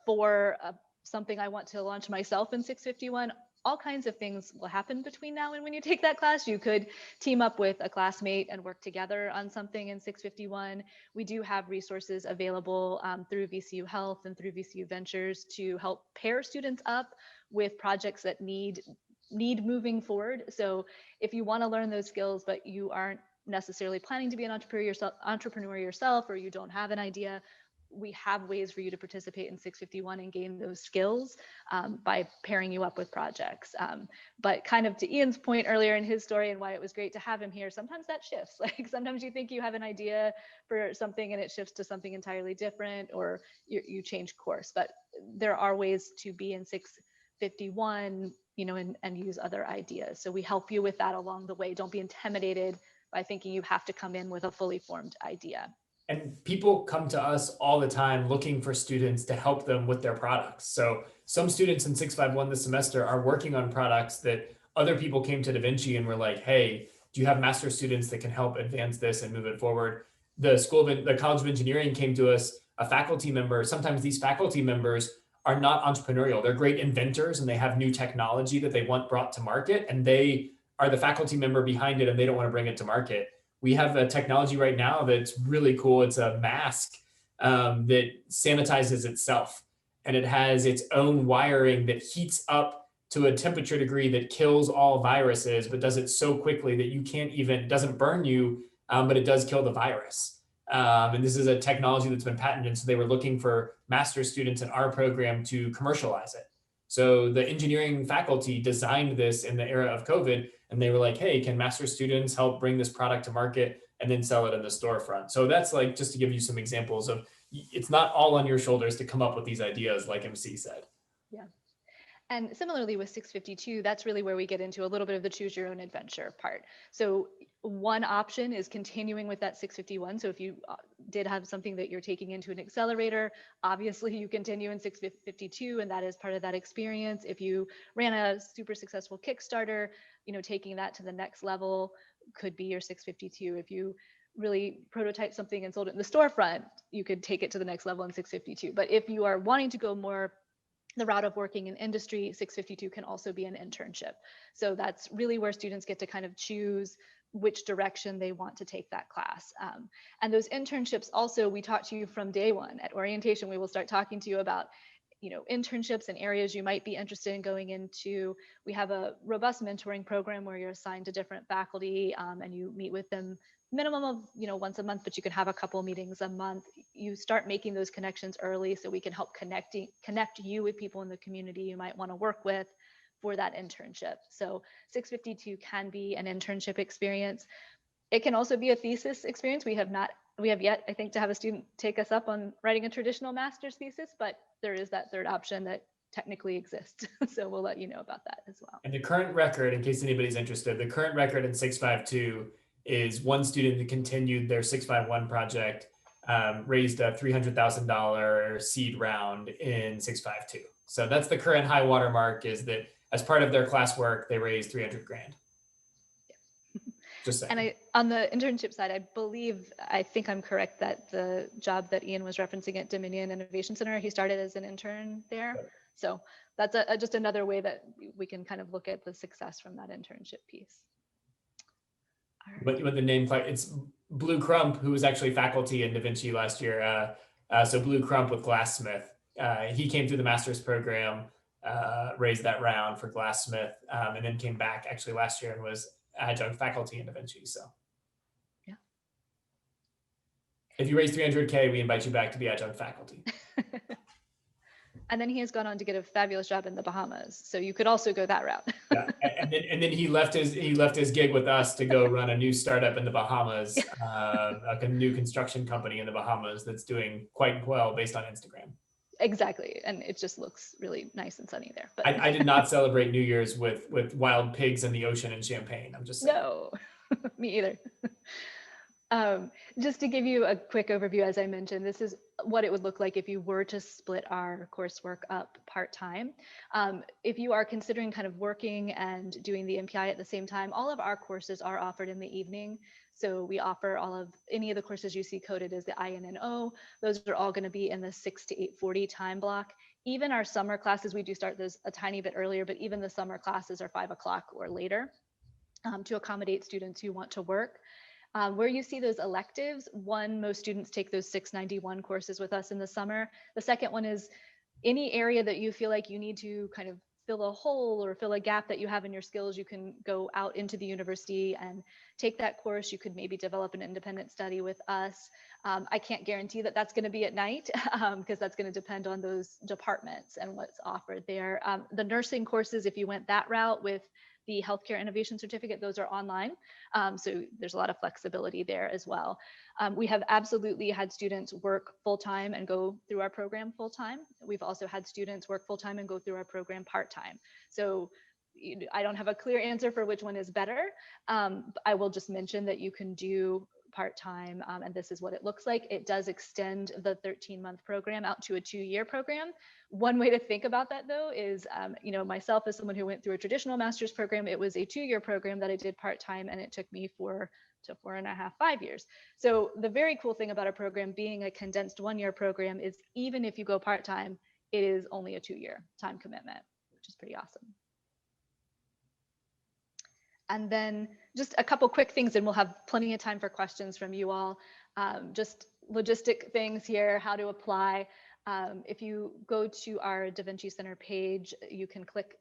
for something I want to launch myself in 651, all kinds of things will happen between now and when you take that class. You could team up with a classmate and work together on something in 651. We do have resources available through VCU Health and through VCU Ventures to help pair students up with projects that need moving forward. So if you want to learn those skills, but you aren't necessarily planning to be an entrepreneur yourself, or you don't have an idea, we have ways for you to participate in 651 and gain those skills by pairing you up with projects. But kind of to Ian's point earlier in his story and why it was great to have him here, sometimes that shifts. Like sometimes you think you have an idea for something and it shifts to something entirely different, or you change course. But there are ways to be in 651, and use other ideas. So we help you with that along the way. Don't be intimidated by thinking you have to come in with a fully formed idea. And people come to us all the time looking for students to help them with their products. So some students in 651 this semester are working on products that other people came to Da Vinci and were like, hey, do you have master students that can help advance this and move it forward? The College of Engineering came to us, a faculty member. Sometimes these faculty members are not entrepreneurial. They're great inventors and they have new technology that they want brought to market, and they are the faculty member behind it and they don't want to bring it to market. We have a technology right now that's really cool. It's a mask that sanitizes itself, and it has its own wiring that heats up to a temperature degree that kills all viruses, but does it so quickly that it doesn't burn you, but it does kill the virus. And this is a technology that's been patented. So they were looking for master's students in our program to commercialize it. So the engineering faculty designed this in the era of COVID, and they were like, hey, can master students help bring this product to market and then sell it in the storefront? So that's like, just to give you some examples of, it's not all on your shoulders to come up with these ideas, like MC said. Yeah. And similarly with 652, that's really where we get into a little bit of the choose your own adventure part. So one option is continuing with that 651. So if you did have something that you're taking into an accelerator, obviously you continue in 652, and that is part of that experience. If you ran a super successful Kickstarter, taking that to the next level could be your 652. If you really prototype something and sold it in the storefront, you could take it to the next level in 652. But if you are wanting to go more the route of working in industry, 652 can also be an internship. So that's really where students get to kind of choose which direction they want to take that class. And those internships also, we talk to you from day one. At orientation, we will start talking to you about internships and areas you might be interested in going into. We have a robust mentoring program where you're assigned to different faculty and you meet with them minimum of once a month, but you can have a couple meetings a month. You start making those connections early so we can help connect you with people in the community you might want to work with for that internship. So 652 can be an internship experience. It can also be a thesis experience. We have yet, I think, to have a student take us up on writing a traditional master's thesis, but there is that third option that technically exists. So we'll let you know about that as well. And the current record, in case anybody's interested, the current record in 652 is one student that continued their 651 project, raised a $300,000 seed round in 652. So that's the current high watermark, is that as part of their classwork, they raised 300 grand. Just saying. And on the internship side, I think I'm correct that the job that Ian was referencing at Dominion Innovation Center, he started as an intern there. Yep. So that's just another way that we can kind of look at the success from that internship piece. But the name, it's Blue Crump, who was actually faculty in Da Vinci last year. So Blue Crump with Glassmith. He came through the master's program, raised that round for Glassmith, and then came back actually last year and was adjunct faculty in Da Vinci. So yeah, if you raise 300K, we invite you back to be adjunct faculty. And then he has gone on to get a fabulous job in the Bahamas. So you could also go that route. Yeah. And then he left his gig with us to go run a new startup in the Bahamas, like a new construction company in the Bahamas that's doing quite well based on Instagram. Exactly. And it just looks really nice and sunny there. But I did not celebrate New Year's with wild pigs in the ocean and champagne. I'm just saying. No, me either. Just to give you a quick overview, as I mentioned, this is what it would look like if you were to split our coursework up part-time. If you are considering kind of working and doing the MPI at the same time, all of our courses are offered in the evening. So we offer any of the courses you see coded as the INNO. Those are all going to be in the 6 to 8:40 time block. Even our summer classes, we do start those a tiny bit earlier, but even the summer classes are 5 o'clock or later to accommodate students who want to work. Where you see those electives, most students take those 691 courses with us in the summer. The second one is any area that you feel like you need to kind of fill a hole or fill a gap that you have in your skills, you can go out into the university and take that course. You could maybe develop an independent study with us. I can't guarantee that that's going to be at night because that's going to depend on those departments and what's offered there. The nursing courses, if you went that route with the Healthcare Innovation Certificate, those are online. So there's a lot of flexibility there as well. We have absolutely had students work full-time and go through our program full-time. We've also had students work full-time and go through our program part-time. So I don't have a clear answer for which one is better. I will just mention that you can do part-time, and this is what it looks like. It does extend the 13-month program out to a 2-year program. One way to think about that, though, is myself as someone who went through a traditional master's program, it was a 2-year program that I did part-time, and it took me 4 to 4.5, 5 years. So the very cool thing about our program being a condensed 1-year program is even if you go part-time, it is only a 2-year time commitment, which is pretty awesome. And then just a couple quick things, and we'll have plenty of time for questions from you all. Just logistic things here, how to apply. If you go to our Da Vinci Center page, you can click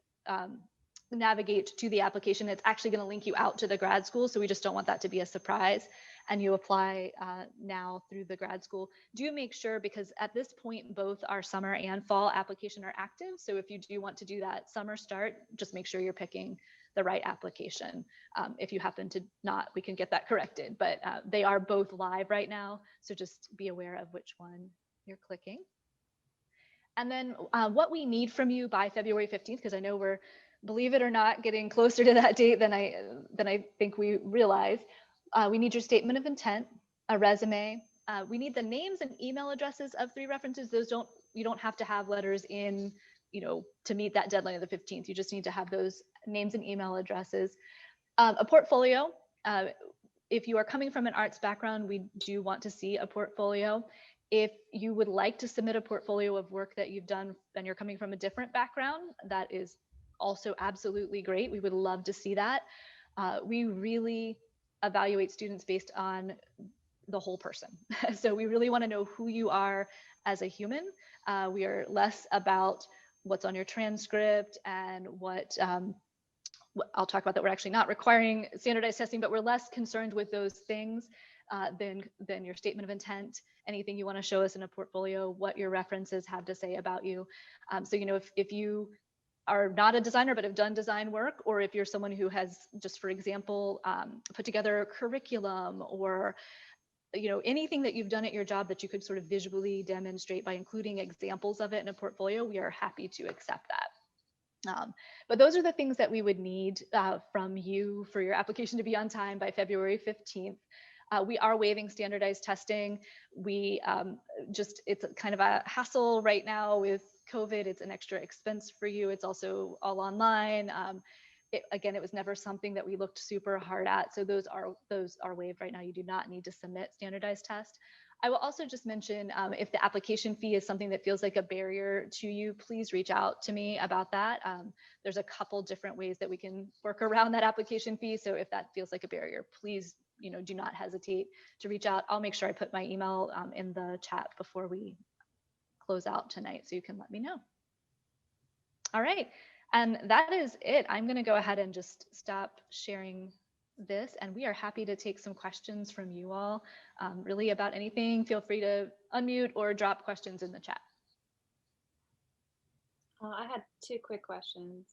navigate to the application. It's actually going to link you out to the grad school, so we just don't want that to be a surprise. And you apply now through the grad school. Do make sure, because at this point, both our summer and fall application are active. So if you do want to do that summer start, just make sure you're picking the right application. If you happen to not, we can get that corrected, but they are both live right now. So just be aware of which one you're clicking. And then what we need from you by February 15th, because I know we're, believe it or not, getting closer to that date than I think we realize. We need your statement of intent, a resume. We need the names and email addresses of 3 references. You don't have to have letters in, to meet that deadline of the 15th. You just need to have those names and email addresses. A portfolio. If you are coming from an arts background, we do want to see a portfolio. If you would like to submit a portfolio of work that you've done and you're coming from a different background, that is also absolutely great. We would love to see that. We really evaluate students based on the whole person. So we really want to know who you are as a human. We are less about what's on your transcript and what I'll talk about that. We're actually not requiring standardized testing, but we're less concerned with those things than your statement of intent, anything you want to show us in a portfolio, what your references have to say about you. So, if you are not a designer but have done design work, or if you're someone who has just, for example, put together a curriculum, or anything that you've done at your job that you could sort of visually demonstrate by including examples of it in a portfolio, we are happy to accept that. But those are the things that we would need from you for your application to be on time by February 15th. We are waiving standardized testing. It's kind of a hassle right now with COVID, it's an extra expense for you. It's also all online. Again, it was never something that we looked super hard at. So those are waived right now. You do not need to submit standardized tests. I will also just mention, if the application fee is something that feels like a barrier to you, please reach out to me about that. There's a couple different ways that we can work around that application fee. So if that feels like a barrier, please, do not hesitate to reach out. I'll make sure I put my email in the chat before we close out tonight, so you can let me know. All right, and that is it. I'm going to go ahead and just stop sharing this, and we are happy to take some questions from you all, really about anything. Feel free to unmute or drop questions in the chat. I had two quick questions.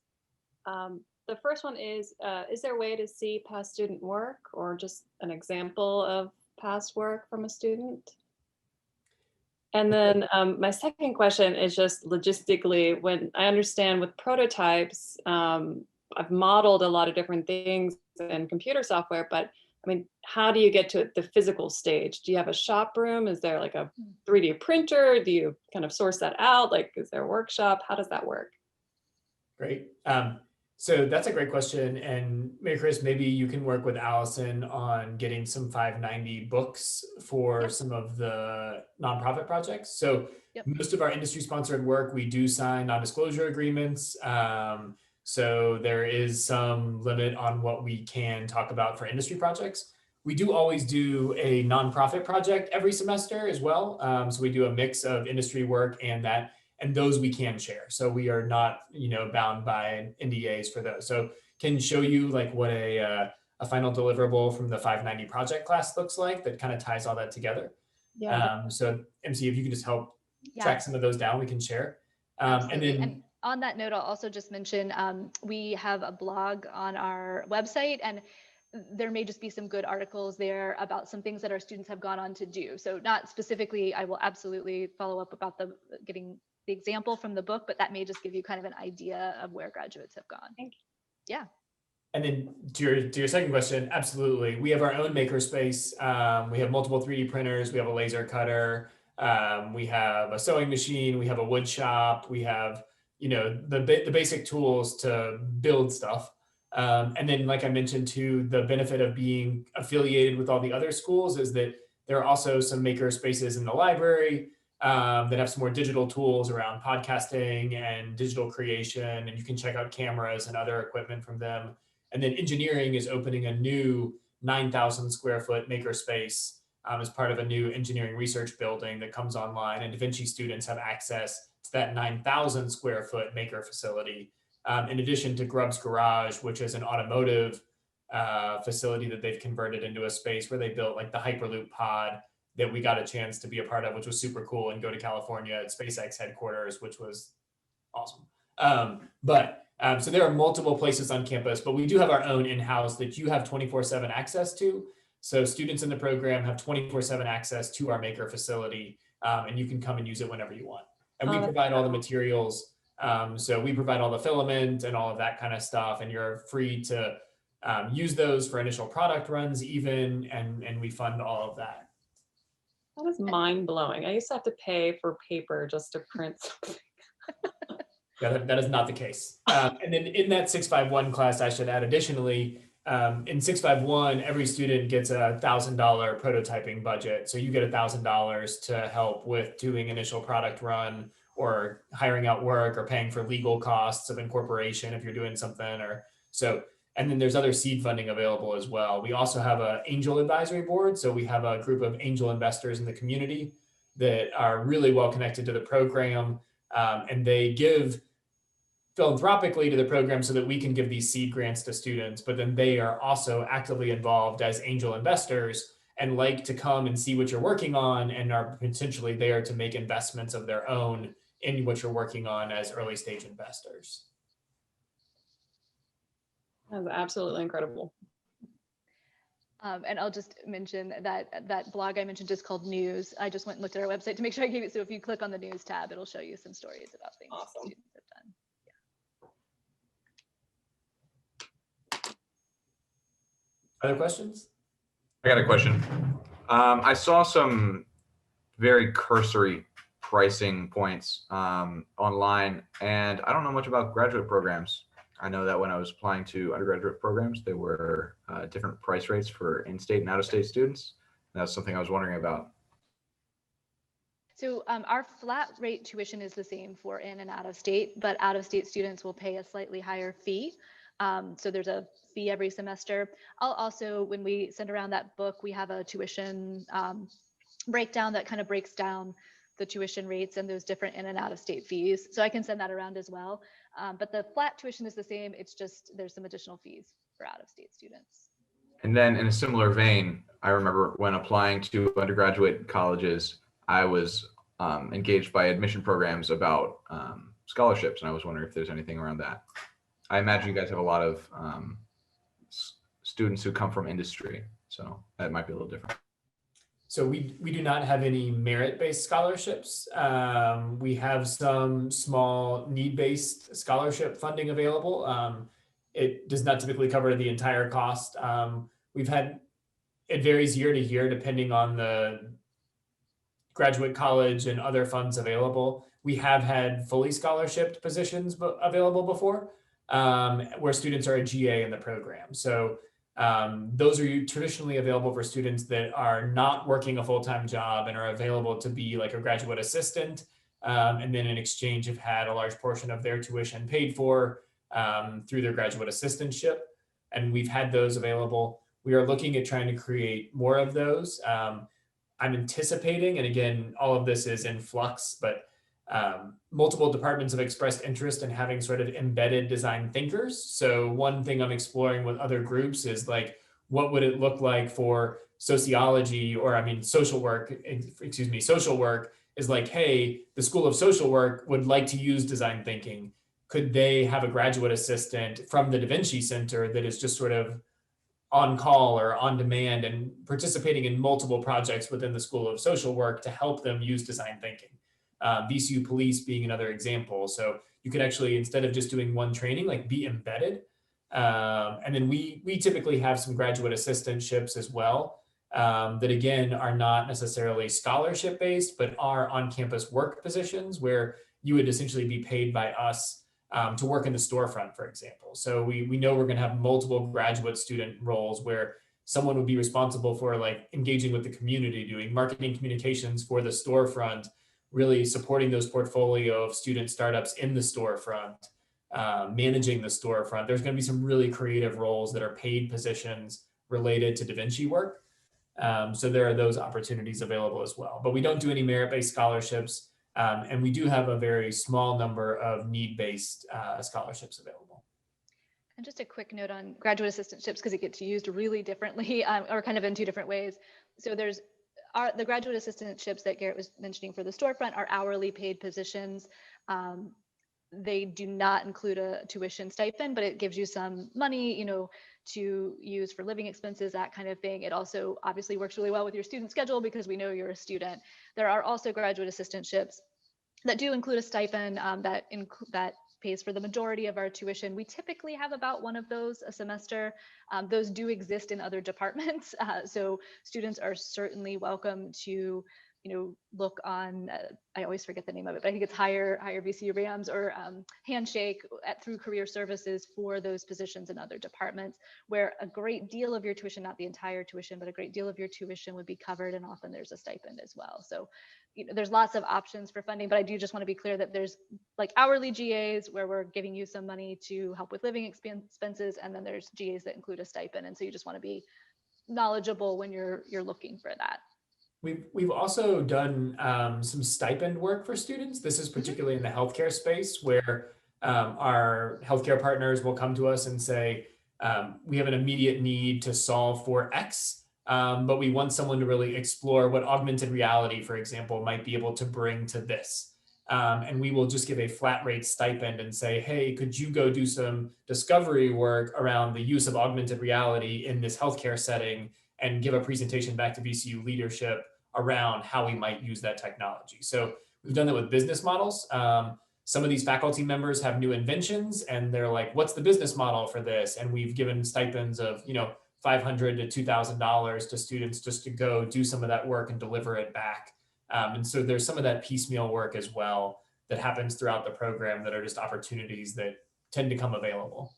The first one is there a way to see past student work or just an example of past work from a student? And then my second question is just logistically, when I understand with prototypes, I've modeled a lot of different things in computer software, but I mean, how do you get to the physical stage? Do you have a shop room? Is there like a 3D printer? Do you kind of source that out? Like, is there a workshop? How does that work? Great. So that's a great question. And Mary Chris, maybe you can work with Allison on getting some 590 books for some of the nonprofit projects. So most of our industry sponsored work, we do sign non-disclosure agreements. So there is some limit on what we can talk about for industry projects. We do always do a nonprofit project every semester as well. So we do a mix of industry work and that. And those we can share. So we are not, bound by NDAs for those. So can show you like what a final deliverable from the 590 project class looks like that kind of ties all that together. Yeah. So MC, if you can just help track some of those down, we can share. And on that note, I'll also just mention, we have a blog on our website, and there may just be some good articles there about some things that our students have gone on to do. So not specifically, I will absolutely follow up about getting the example from the book, but that may just give you kind of an idea of where graduates have gone. Thank you. Yeah. And then to your second question, absolutely. We have our own makerspace. We have multiple 3D printers. We have a laser cutter. We have a sewing machine. We have a wood shop. We have, the basic tools to build stuff. And then, like I mentioned too, the benefit of being affiliated with all the other schools is that there are also some maker spaces in the library that have some more digital tools around podcasting and digital creation, and you can check out cameras and other equipment from them. And then engineering is opening a new 9,000 square foot maker space as part of a new engineering research building that comes online, and Da Vinci students have access to that 9,000 square foot maker facility. In addition to Grubb's Garage, which is an automotive facility that they've converted into a space where they built like the Hyperloop pod that we got a chance to be a part of, which was super cool, and go to California at SpaceX headquarters, which was awesome. So there are multiple places on campus, but we do have our own in-house that you have 24/7 access to. So students in the program have 24/7 access to our maker facility, and you can come and use it whenever you want. And we provide all the materials. So we provide all the filament and all of that kind of stuff, and you're free to use those for initial product runs even, and we fund all of that. That is mind blowing. I used to have to pay for paper just to print something. Yeah, that is not the case. And then in that 651 class, I should add additionally, in 651, every student gets a $1,000 prototyping budget. So you get $1,000 to help with doing initial product run or hiring out work or paying for legal costs of incorporation if you're doing something or so. And then there's other seed funding available as well. We also have an angel advisory board. So we have a group of angel investors in the community that are really well connected to the program. And they give philanthropically to the program so that we can give these seed grants to students, but then they are also actively involved as angel investors and like to come and see what you're working on and are potentially there to make investments of their own in what you're working on as early stage investors. That's absolutely incredible. And I'll just mention that blog I mentioned is called News. I just went and looked at our website to make sure I gave it. So if you click on the news tab, it'll show you some stories about things Awesome. students have done. Other questions? I got a question. I saw some very cursory pricing points online, and I don't know much about graduate programs. I know that when I was applying to undergraduate programs, there were different price rates for in-state and out-of-state students. And that's something I was wondering about. So our flat rate tuition is the same for in and out of state, but out of state students will pay a slightly higher fee. So there's a fee every semester. I'll also, when we send around that book, we have a tuition breakdown that kind of breaks down the tuition rates and those different in and out of state fees. So I can send that around as well. But the flat tuition is the same. It's just there's some additional fees for out of state students. And then in a similar vein, I remember when applying to undergraduate colleges, I was engaged by admission programs about scholarships, and I was wondering if there's anything around that. I imagine you guys have a lot of students who come from industry, so that might be a little different. So we do not have any merit-based scholarships. We have some small need-based scholarship funding available. It does not typically cover the entire cost. It varies year to year depending on the graduate college and other funds available. We have had fully scholarshiped positions available before, where students are a GA in the program. So those are traditionally available for students that are not working a full-time job and are available to be like a graduate assistant, and then in exchange have had a large portion of their tuition paid for through their graduate assistantship. And we've had those available. We are looking at trying to create more of those. I'm anticipating, and again, all of this is in flux, but multiple departments have expressed interest in having sort of embedded design thinkers. So one thing I'm exploring with other groups is like, what would it look like for sociology, or I mean, social work is like, hey, the School of Social Work would like to use design thinking. Could they have a graduate assistant from the Da Vinci Center that is just sort of on call or on demand and participating in multiple projects within the School of Social Work to help them use design thinking? VCU Police being another example. So you could actually, instead of just doing one training, like be embedded. And then we typically have some graduate assistantships as well, that again are not necessarily scholarship based, but are on-campus work positions where you would essentially be paid by us to work in the storefront, for example. So we know we're going to have multiple graduate student roles where someone would be responsible for like engaging with the community, doing marketing communications for the storefront, really supporting those portfolio of student startups in the storefront, managing the storefront. There's going to be some really creative roles that are paid positions related to Da Vinci work. So there are those opportunities available as well. But we don't do any merit-based scholarships. And we do have a very small number of need-based scholarships available. And just a quick note on graduate assistantships, because it gets used really differently, or kind of in two different ways. So there's the graduate assistantships that Garrett was mentioning for the storefront are hourly paid positions. They do not include a tuition stipend, but it gives you some money, to use for living expenses, that kind of thing. It also obviously works really well with your student schedule because we know you're a student. There are also graduate assistantships that do include a stipend that pays for the majority of our tuition. We typically have about one of those a semester. Those do exist in other departments. So students are certainly welcome to, look on, I always forget the name of it, but I think it's Higher VCU Rams or Handshake through career services for those positions in other departments, where a great deal of your tuition, not the entire tuition, but a great deal of your tuition would be covered, and often there's a stipend as well. So there's lots of options for funding, but I do just want to be clear that there's like hourly GAs where we're giving you some money to help with living expenses, and then there's GAs that include a stipend. And so you just want to be knowledgeable when you're looking for that. We've also done some stipend work for students. This is particularly in the healthcare space, where our healthcare partners will come to us and say, we have an immediate need to solve for X, but we want someone to really explore what augmented reality, for example, might be able to bring to this. And we will just give a flat rate stipend and say, hey, could you go do some discovery work around the use of augmented reality in this healthcare setting, and give a presentation back to VCU leadership around how we might use that technology. So we've done that with business models. Some of these faculty members have new inventions and they're like, what's the business model for this? And we've given stipends of, $500 to $2,000 to students just to go do some of that work and deliver it back And so there's some of that piecemeal work as well that happens throughout the program that are just opportunities that tend to come available.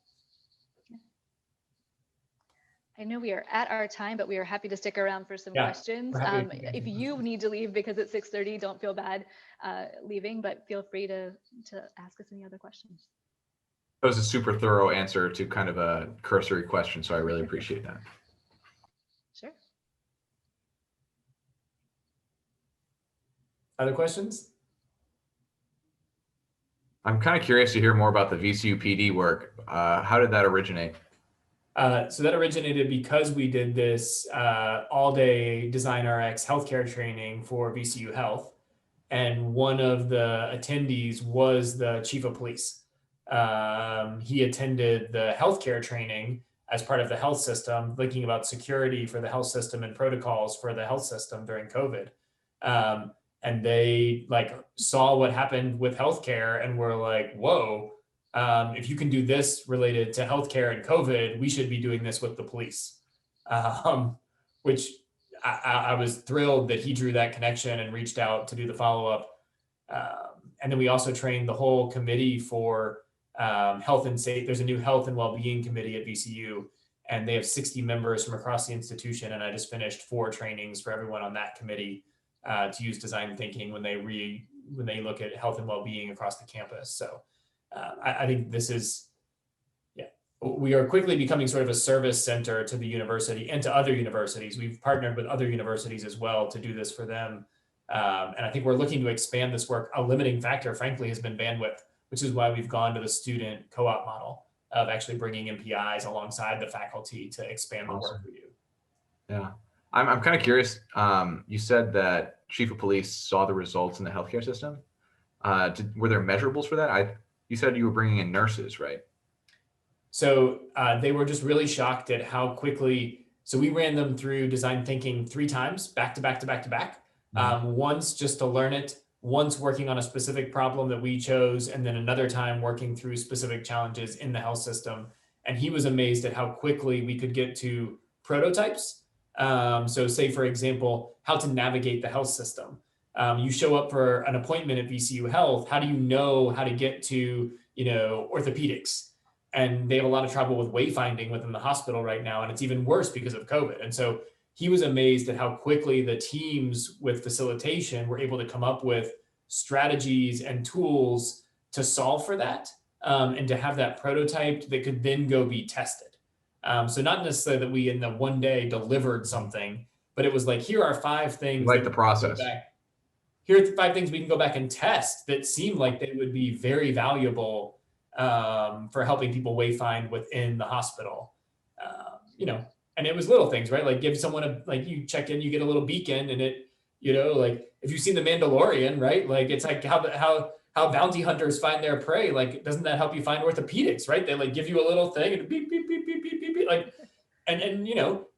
I know we are at our time, but we are happy to stick around for some Yeah, questions. we're happy to If you need to leave because it's 6:30, don't feel bad leaving, but feel free to ask us any other questions. That was a super thorough answer to kind of a cursory question, so I really appreciate that. Sure. Other questions? I'm kind of curious to hear more about the VCU PD work. How did that originate? So that originated because we did this all-day Design RX healthcare training for VCU Health. And one of the attendees was the chief of police. He attended the healthcare training as part of the health system, thinking about security for the health system and protocols for the health system during COVID. And they like saw what happened with healthcare and were like, whoa, if you can do this related to healthcare and COVID, we should be doing this with the police. Which I was thrilled that he drew that connection and reached out to do the follow-up. And then we also trained the whole committee for health and safety. There's a new health and well-being committee at VCU, and they have 60 members from across the institution. And I just finished 4 trainings for everyone on that committee to use design thinking when they look at health and well-being across the campus. So I think this is, we are quickly becoming sort of a service center to the university and to other universities. We've partnered with other universities as well to do this for them. And I think we're looking to expand this work. A limiting factor, frankly, has been bandwidth, which is why we've gone to the student co-op model of actually bringing MPIs alongside the faculty to expand the work we do. Yeah. I'm kind of curious. You said that chief of police saw the results in the healthcare system. Were there measurables for that? You said you were bringing in nurses, right? So they were just really shocked at how quickly. So we ran them through design thinking 3 times, back to back to back to back. Once just to learn it, once working on a specific problem that we chose, and then another time working through specific challenges in the health system. And he was amazed at how quickly we could get to prototypes. So say, for example, how to navigate the health system. You show up for an appointment at VCU Health. How do you know how to get to, orthopedics? And they have a lot of trouble with wayfinding within the hospital right now. And it's even worse because of COVID. And so he was amazed at how quickly the teams with facilitation were able to come up with strategies and tools to solve for that, and to have that prototyped that could then go be tested. So not necessarily that we in the one day delivered something, but it was like, here are 5 things. Like the process. Here are the 5 things we can go back and test that seem like they would be very valuable for helping people wayfind within the hospital. And it was little things, right? Like give someone you check in, you get a little beacon, and it, like if you've seen The Mandalorian, right? Like it's like how bounty hunters find their prey. Like, doesn't that help you find orthopedics, right? They like give you a little thing and beep, beep, beep, beep, beep, beep, beep. Like, and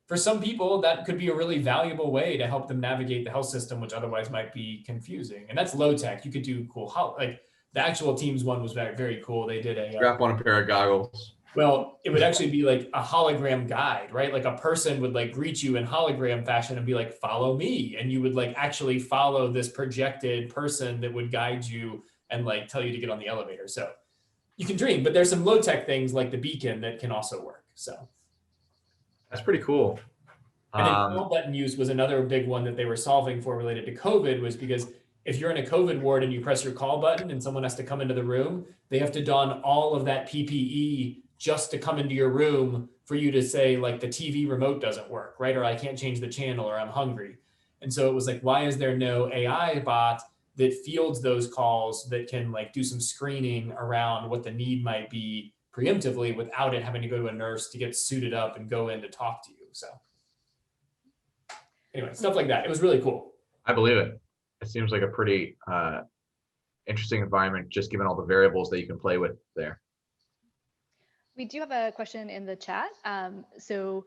for some people that could be a really valuable way to help them navigate the health system, which otherwise might be confusing. And that's low tech. You could do cool, like the actual Teams one was very, very cool. They did strap on a pair of goggles. Well, it would actually be like a hologram guide, right? Like a person would like greet you in hologram fashion and be like, follow me. And you would like actually follow this projected person that would guide you and like tell you to get on the elevator. So you can dream, but there's some low tech things like the beacon that can also work. So that's pretty cool. And then call button use was another big one that they were solving for related to COVID, was because if you're in a COVID ward and you press your call button and someone has to come into the room, they have to don all of that PPE just to come into your room for you to say like the TV remote doesn't work, right? Or I can't change the channel, or I'm hungry. And so it was like, why is there no AI bot that fields those calls that can like do some screening around what the need might be preemptively without it having to go to a nurse to get suited up and go in to talk to you? So anyway, stuff like that. It was really cool. I believe it. It seems like a pretty interesting environment, just given all the variables that you can play with there. We do have a question in the chat. So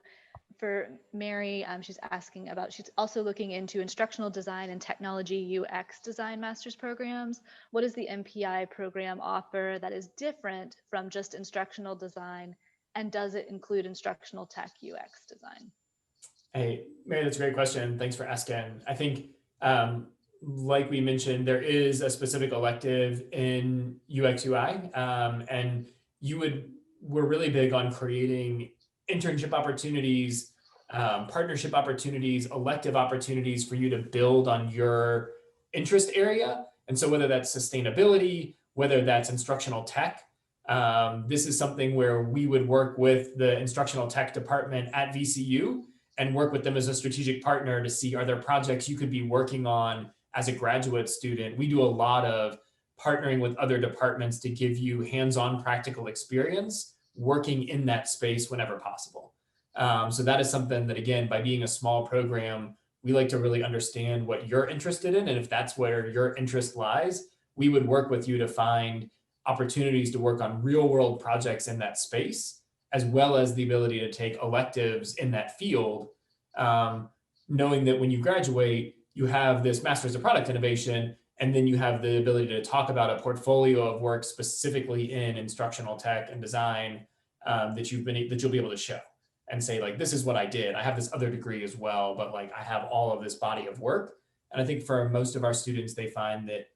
for Mary, she's asking about, she's also looking into instructional design and technology UX design master's programs. What does the MPI program offer that is different from just instructional design? And does it include instructional tech UX design? Hey, Mary, that's a great question. Thanks for asking. I think like we mentioned, there is a specific elective in UX UI, and we're really big on creating internship opportunities, partnership opportunities, elective opportunities for you to build on your interest area. And so whether that's sustainability, whether that's instructional tech, this is something where we would work with the instructional tech department at VCU and work with them as a strategic partner to see, are there projects you could be working on as a graduate student? We do a lot of partnering with other departments to give you hands-on practical experience working in that space whenever possible. So that is something that, again, by being a small program, we like to really understand what you're interested in. And if that's where your interest lies, we would work with you to find opportunities to work on real world projects in that space, as well as the ability to take electives in that field, knowing that when you graduate, you have this Master's of Product Innovation, and then you have the ability to talk about a portfolio of work specifically in instructional tech and design that you'll be able to show and say, like, this is what I did. I have this other degree as well, but like I have all of this body of work. And I think for most of our students, they find that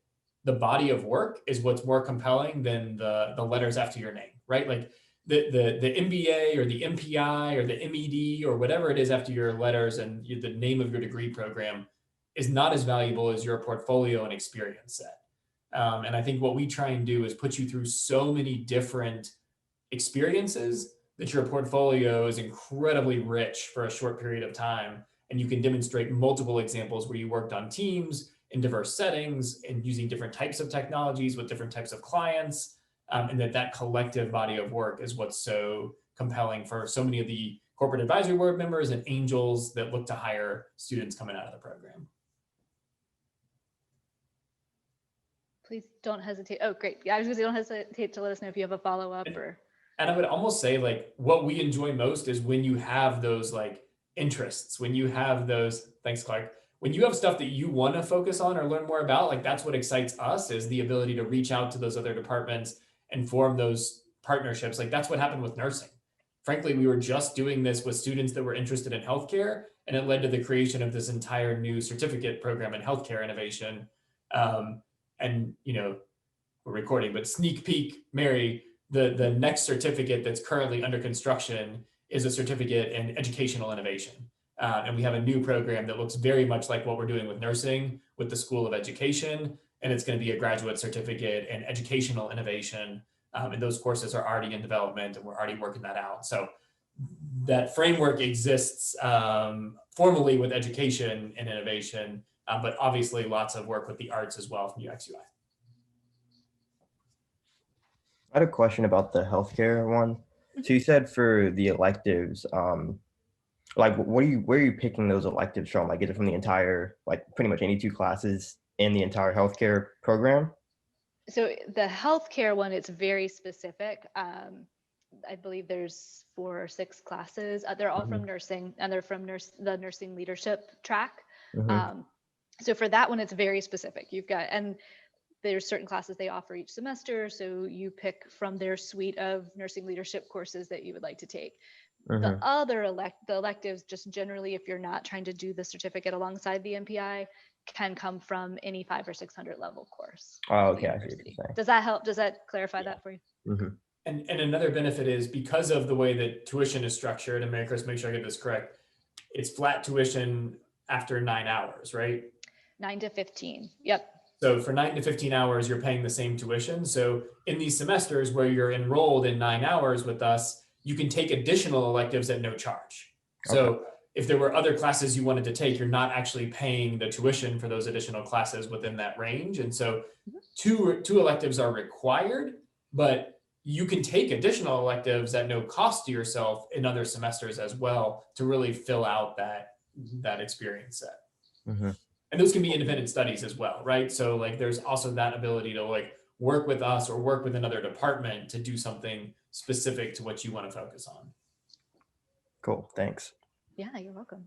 the body of work is what's more compelling than the letters after your name, right? Like the MBA or the MPI or the MED or whatever it is after your letters and the name of your degree program is not as valuable as your portfolio and experience set. And I think what we try and do is put you through so many different experiences that your portfolio is incredibly rich for a short period of time. And you can demonstrate multiple examples where you worked on teams in diverse settings and using different types of technologies with different types of clients. And that collective body of work is what's so compelling for so many of the corporate advisory board members and angels that look to hire students coming out of the program. Please don't hesitate. Oh, great. Yeah, I was going to say, don't hesitate to let us know if you have a follow-up or. And I would almost say, like, what we enjoy most is when you have those like interests, when you have those, thanks, Clark, when you have stuff that you want to focus on or learn more about, like that's what excites us, is the ability to reach out to those other departments and form those partnerships. Like that's what happened with nursing. Frankly, we were just doing this with students that were interested in healthcare, and it led to the creation of this entire new certificate program in healthcare innovation. And, you know, we're recording, but sneak peek, Mary, the next certificate that's currently under construction is a certificate in educational innovation. And we have a new program that looks very much like what we're doing with nursing with the School of Education. And it's going to be a graduate certificate in educational innovation. And those courses are already in development and we're already working that out. So that framework exists formally with education and innovation, but obviously lots of work with the arts as well from UX UI. I had a question about the healthcare one. So you said for the electives, like where are you picking those electives from? Like is it from the entire, like pretty much any two classes in the entire healthcare program? So the healthcare one, it's very specific. I believe there's 4 or 6 classes. They're all from nursing, and they're from the nursing leadership track. So for that one, it's very specific. You've got, and there's certain classes they offer each semester. So you pick from their suite of nursing leadership courses that you would like to take. The other electives, just generally, if you're not trying to do the certificate alongside the MPI, can come from any 500 or 600 level course. Oh, okay. I see what you're saying. Does that help? Does that clarify that for you? And another benefit is because of the way that tuition is structured, and Mary Chris, make sure I get this correct, it's flat tuition after 9 hours, right? 9 to 15. Yep. So for 9 to 15 hours, you're paying the same tuition. So in these semesters where you're enrolled in 9 hours with us, you can take additional electives at no charge. So if there were other classes you wanted to take, you're not actually paying the tuition for those additional classes within that range. And so two electives are required, but you can take additional electives at no cost to yourself in other semesters as well to really fill out that experience set. And those can be independent studies as well, right? So like there's also that ability to like work with us or work with another department to do something specific to what you want to focus on. Cool, thanks. Yeah, you're welcome.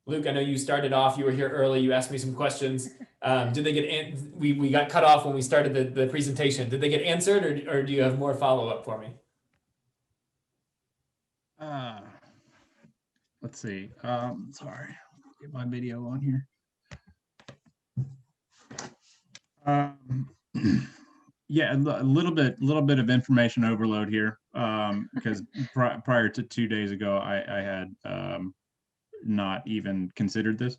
Luke, I know you started off, you were here early, you asked me some questions. Did they get, we got cut off when we started the presentation. Did they get answered or do you have more follow-up for me? let's see. Sorry, get my video on here. Yeah, a little bit of information overload here, because prior to 2 days ago, I had not even considered this.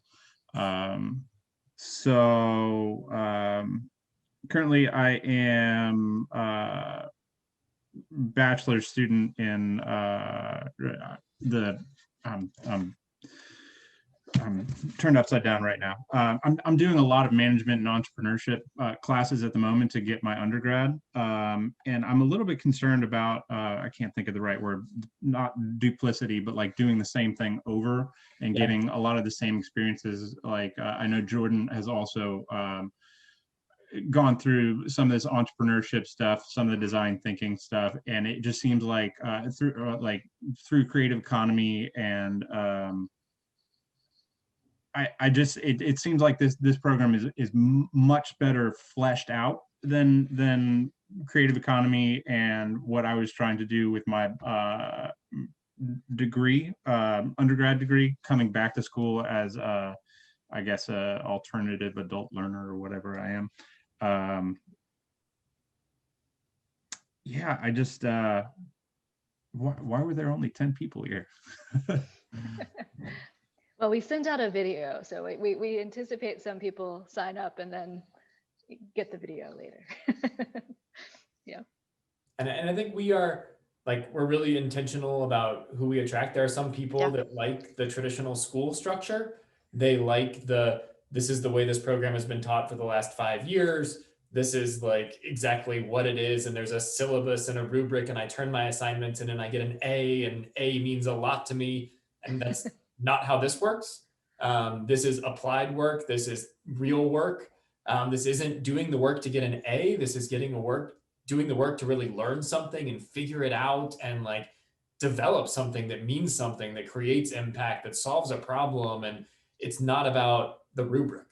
Currently I am a bachelor's student in I'm turned upside down right now. I'm doing a lot of management and entrepreneurship classes at the moment to get my undergrad. And I'm a little bit concerned about, I can't think of the right word, not duplicity, but like doing the same thing over and getting a lot of the same experiences. Like I know Jordan has also gone through some of this entrepreneurship stuff, some of the design thinking stuff. And it just seems like through creative economy and it seems like this program is much better fleshed out than creative economy and what I was trying to do with my degree, undergrad degree, coming back to school as I guess a alternative adult learner or whatever I am. Yeah, I just why were there only 10 people here? Well, we sent out a video, so we anticipate some people sign up and then get the video later. Yeah. And I think we're really intentional about who we attract. There are some people that like the traditional school structure. They like this is the way this program has been taught for the last 5 years. This is like exactly what it is. And there's a syllabus and a rubric, and I turn my assignments in and I get an A, and A means a lot to me. And that's not how this works. This is applied work. This is real work. This isn't doing the work to get an A. This is doing the work to really learn something and figure it out and like develop something that means something, that creates impact, that solves a problem. And it's not about the rubric.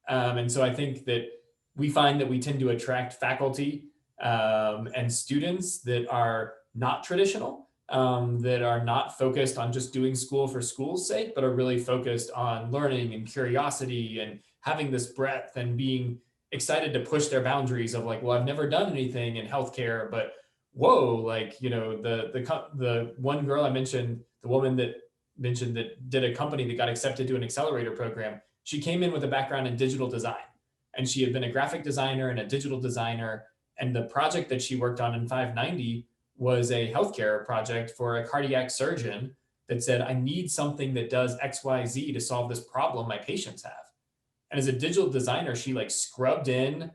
And so I think that we find that we tend to attract faculty and students that are not traditional, that are not focused on just doing school for school's sake, but are really focused on learning and curiosity and having this breadth and being excited to push their boundaries of like, well, I've never done anything in healthcare, but whoa, like, you know, the one girl I mentioned, the woman that mentioned that did a company that got accepted to an accelerator program, she came in with a background in digital design, and she had been a graphic designer and a digital designer. And the project that she worked on in 590 was a healthcare project for a cardiac surgeon that said, I need something that does XYZ to solve this problem my patients have. And as a digital designer, she like scrubbed in,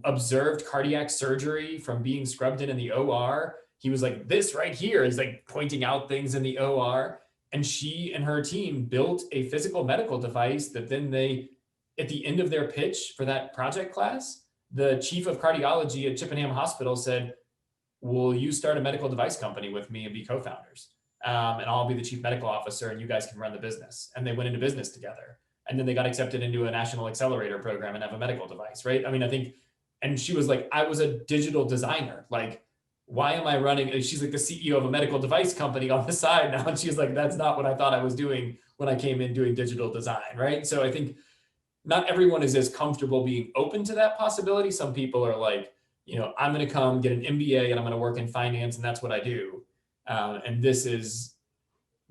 observed cardiac surgery from being scrubbed in the OR. He was like, this right here is like pointing out things in the OR. And she and her team built a physical medical device that then they, at the end of their pitch for that project class, the chief of cardiology at Chippenham Hospital said, will you start a medical device company with me and be co-founders? And I'll be the chief medical officer and you guys can run the business. And they went into business together. And then they got accepted into a national accelerator program and have a medical device, right? I mean, I think, and she was like, I was a digital designer. Like, why am I running? She's like the CEO of a medical device company on the side now. And she's like, that's not what I thought I was doing when I came in doing digital design, right? So I think not everyone is as comfortable being open to that possibility. Some people are like, you know, I'm going to come get an MBA and I'm going to work in finance and that's what I do. And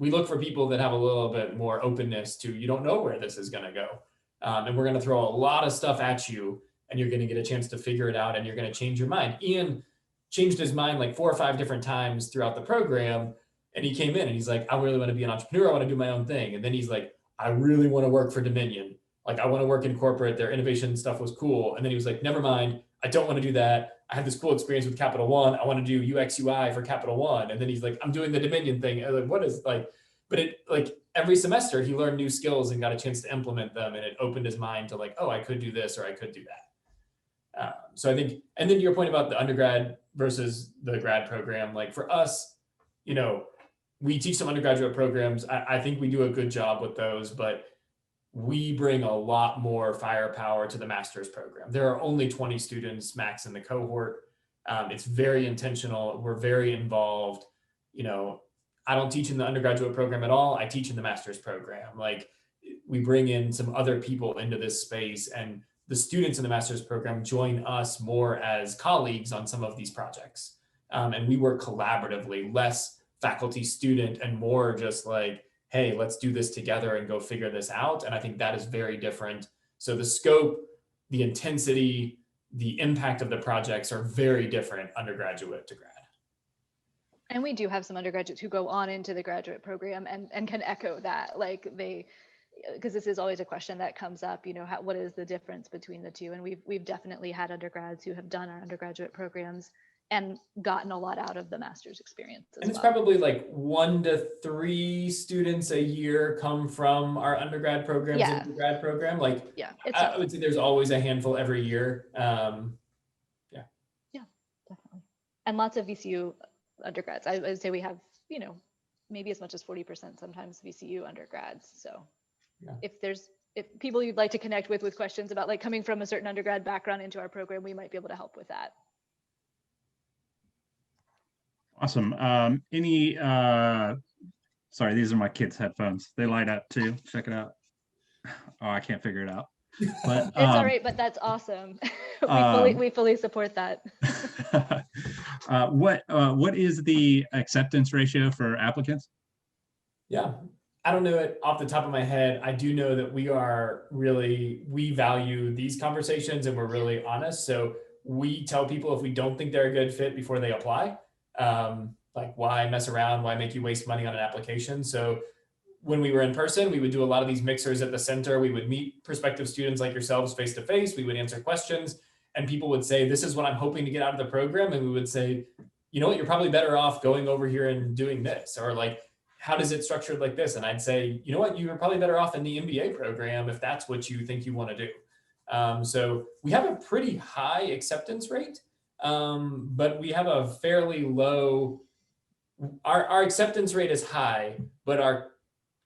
we look for people that have a little bit more openness to, you don't know where this is going to go. And we're going to throw a lot of stuff at you and you're going to get a chance to figure it out and you're going to change your mind. Ian changed his mind like 4 or 5 different times throughout the program. And he came in and he's like, I really want to be an entrepreneur. I want to do my own thing. And then he's like, I really want to work for Dominion. Like, I want to work in corporate. Their innovation stuff was cool. And then he was like, never mind. I don't want to do that. I had this cool experience with Capital One. I want to do UX UI for Capital One. And then he's like, I'm doing the Dominion thing. And like, what is like, but it like every semester he learned new skills and got a chance to implement them. And it opened his mind to like, oh, I could do this or I could do that. So I think, and then to your point about the undergrad versus the grad program, like for us, you know, we teach some undergraduate programs. I think we do a good job with those, but we bring a lot more firepower to the master's program. There are only 20 students max in the cohort. It's very intentional. We're very involved. You know, I don't teach in the undergraduate program at all. I teach in the master's program. Like we bring in some other people into this space, and the students in the master's program join us more as colleagues on some of these projects. And we work collaboratively, less faculty student and more just like, hey, let's do this together and go figure this out. And I think that is very different. So the scope, the intensity, the impact of the projects are very different undergraduate to grad. And we do have some undergraduates who go on into the graduate program and can echo that, like because this is always a question that comes up, what is the difference between the two? And we've definitely had undergrads who have done our undergraduate programs and gotten a lot out of the master's experience as And it's well. probably like 1 to 3 students a year come from our undergrad programs Yeah. into the grad program. Like, Yeah, I would say there's always a handful every year. Yeah, definitely. And lots of VCU undergrads. I would say we have, maybe as much as 40% sometimes VCU undergrads. So Yeah. if people you'd like to connect with questions about like coming from a certain undergrad background into our program, we might be able to help with that. Awesome. Sorry, these are my kids' headphones. They light up too. Check it out. Oh, I can't figure it out. But It's all right, but that's awesome. We fully support that. What is the acceptance ratio for applicants? Yeah, I don't know it off the top of my head. I do know that we value these conversations and we're really honest. So we tell people if we don't think they're a good fit before they apply, like why mess around? Why make you waste money on an application? So when we were in person, we would do a lot of these mixers at the center. We would meet prospective students like yourselves face to face. We would answer questions and people would say, this is what I'm hoping to get out of the program. And we would say, you know what, you're probably better off going over here and doing this, or like, how does it structured like this? And I'd say, you know what, you're probably better off in the MBA program if that's what you think you want to do. So we have a pretty high acceptance rate, but we have a fairly low, our acceptance rate is high, but our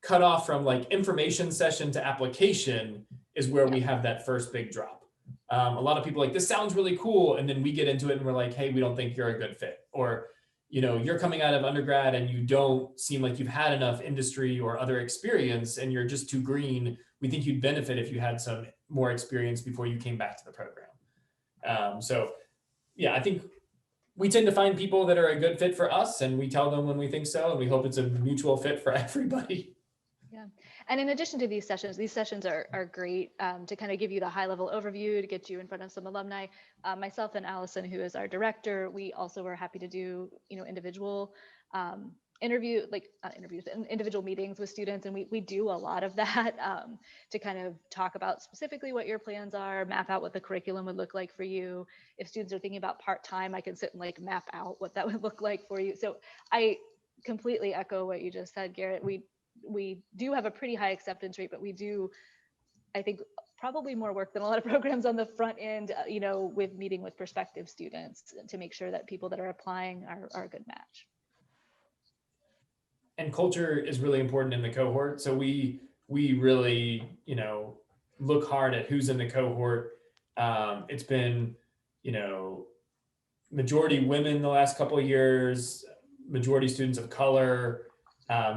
cutoff from like information session to application is where we have that first big drop. A lot of people are like, this sounds really cool. And then we get into it and we're like, hey, we don't think you're a good fit. Or, you're coming out of undergrad and you don't seem like you've had enough industry or other experience and you're just too green. We think you'd benefit if you had some more experience before you came back to the program. So yeah, I think we tend to find people that are a good fit for us and we tell them when we think so, and we hope it's a mutual fit for everybody. Yeah. And in addition to these sessions are great to kind of give you the high level overview, to get you in front of some alumni. Myself and Allison, who is our director, we also were happy to do, individual individual meetings with students. And we do a lot of that to kind of talk about specifically what your plans are, map out what the curriculum would look like for you. If students are thinking about part-time, I can sit and like map out what that would look like for you. So I completely echo what you just said, Garrett. We do have a pretty high acceptance rate, but we do, I think, probably more work than a lot of programs on the front end, with meeting with prospective students to make sure that people that are applying are a good match. And culture is really important in the cohort. So we really, look hard at who's in the cohort. It's been, majority women the last couple of years, majority students of color,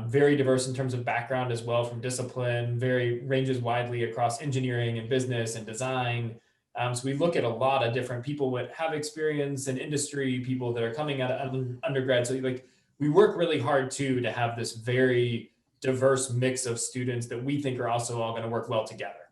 very diverse in terms of background as well, from discipline, ranges widely across engineering and business and design. So we look at a lot of different people that have experience in industry, people that are coming out of undergrad. So we work really hard too to have this very diverse mix of students that we think are also all going to work well together.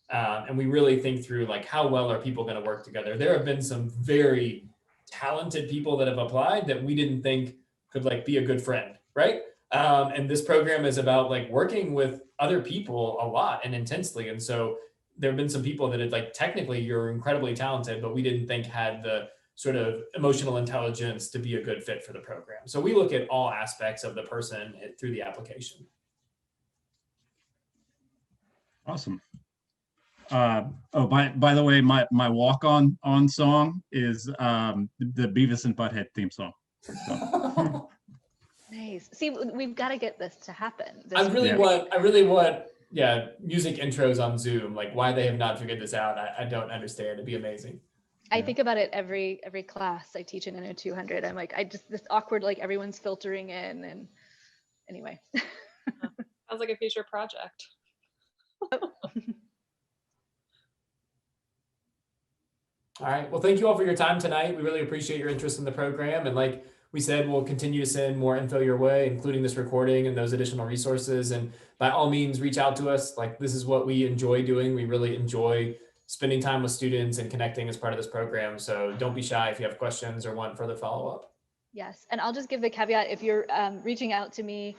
And we really think through like, how well are people going to work together? There have been some very talented people that have applied that we didn't think could like be a good friend, right? And this program is about like working with other people a lot and intensely. And so there have been some people that had technically you're incredibly talented, but we didn't think had the sort of emotional intelligence to be a good fit for the program. So we look at all aspects of the person through the application. Awesome. By the way, my walk-on song is the Beavis and Butthead theme song. So. Nice. See, we've got to get this to happen. I really want, music intros on Zoom. Like why they have not figured this out, I don't understand. It'd be amazing. I think about it every class I teach in NO 200. I'm like, this awkward, like everyone's filtering in, and anyway. Sounds like a future project. All right. Well, thank you all for your time tonight. We really appreciate your interest in the program. And like we said, we'll continue to send more info your way, including this recording and those additional resources. And by all means, reach out to us. Like, this is what we enjoy doing. We really enjoy spending time with students and connecting as part of this program. So don't be shy if you have questions or want further follow-up. Yes, and I'll just give the caveat, if you're reaching out to me,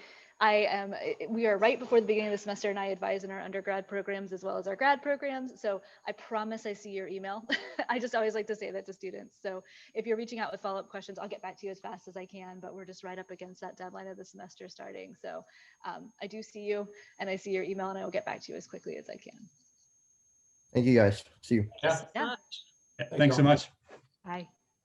we are right before the beginning of the semester, and I advise in our undergrad programs as well as our grad programs. So I promise I see your email. I just always like to say that to students. So if you're reaching out with follow-up questions, I'll get back to you as fast as I can, but we're just right up against that deadline of the semester starting. So I do see you and I see your email, and I will get back to you as quickly as I can. Thank you guys. See you. Yeah. Yeah. Much. Thanks so much. Bye.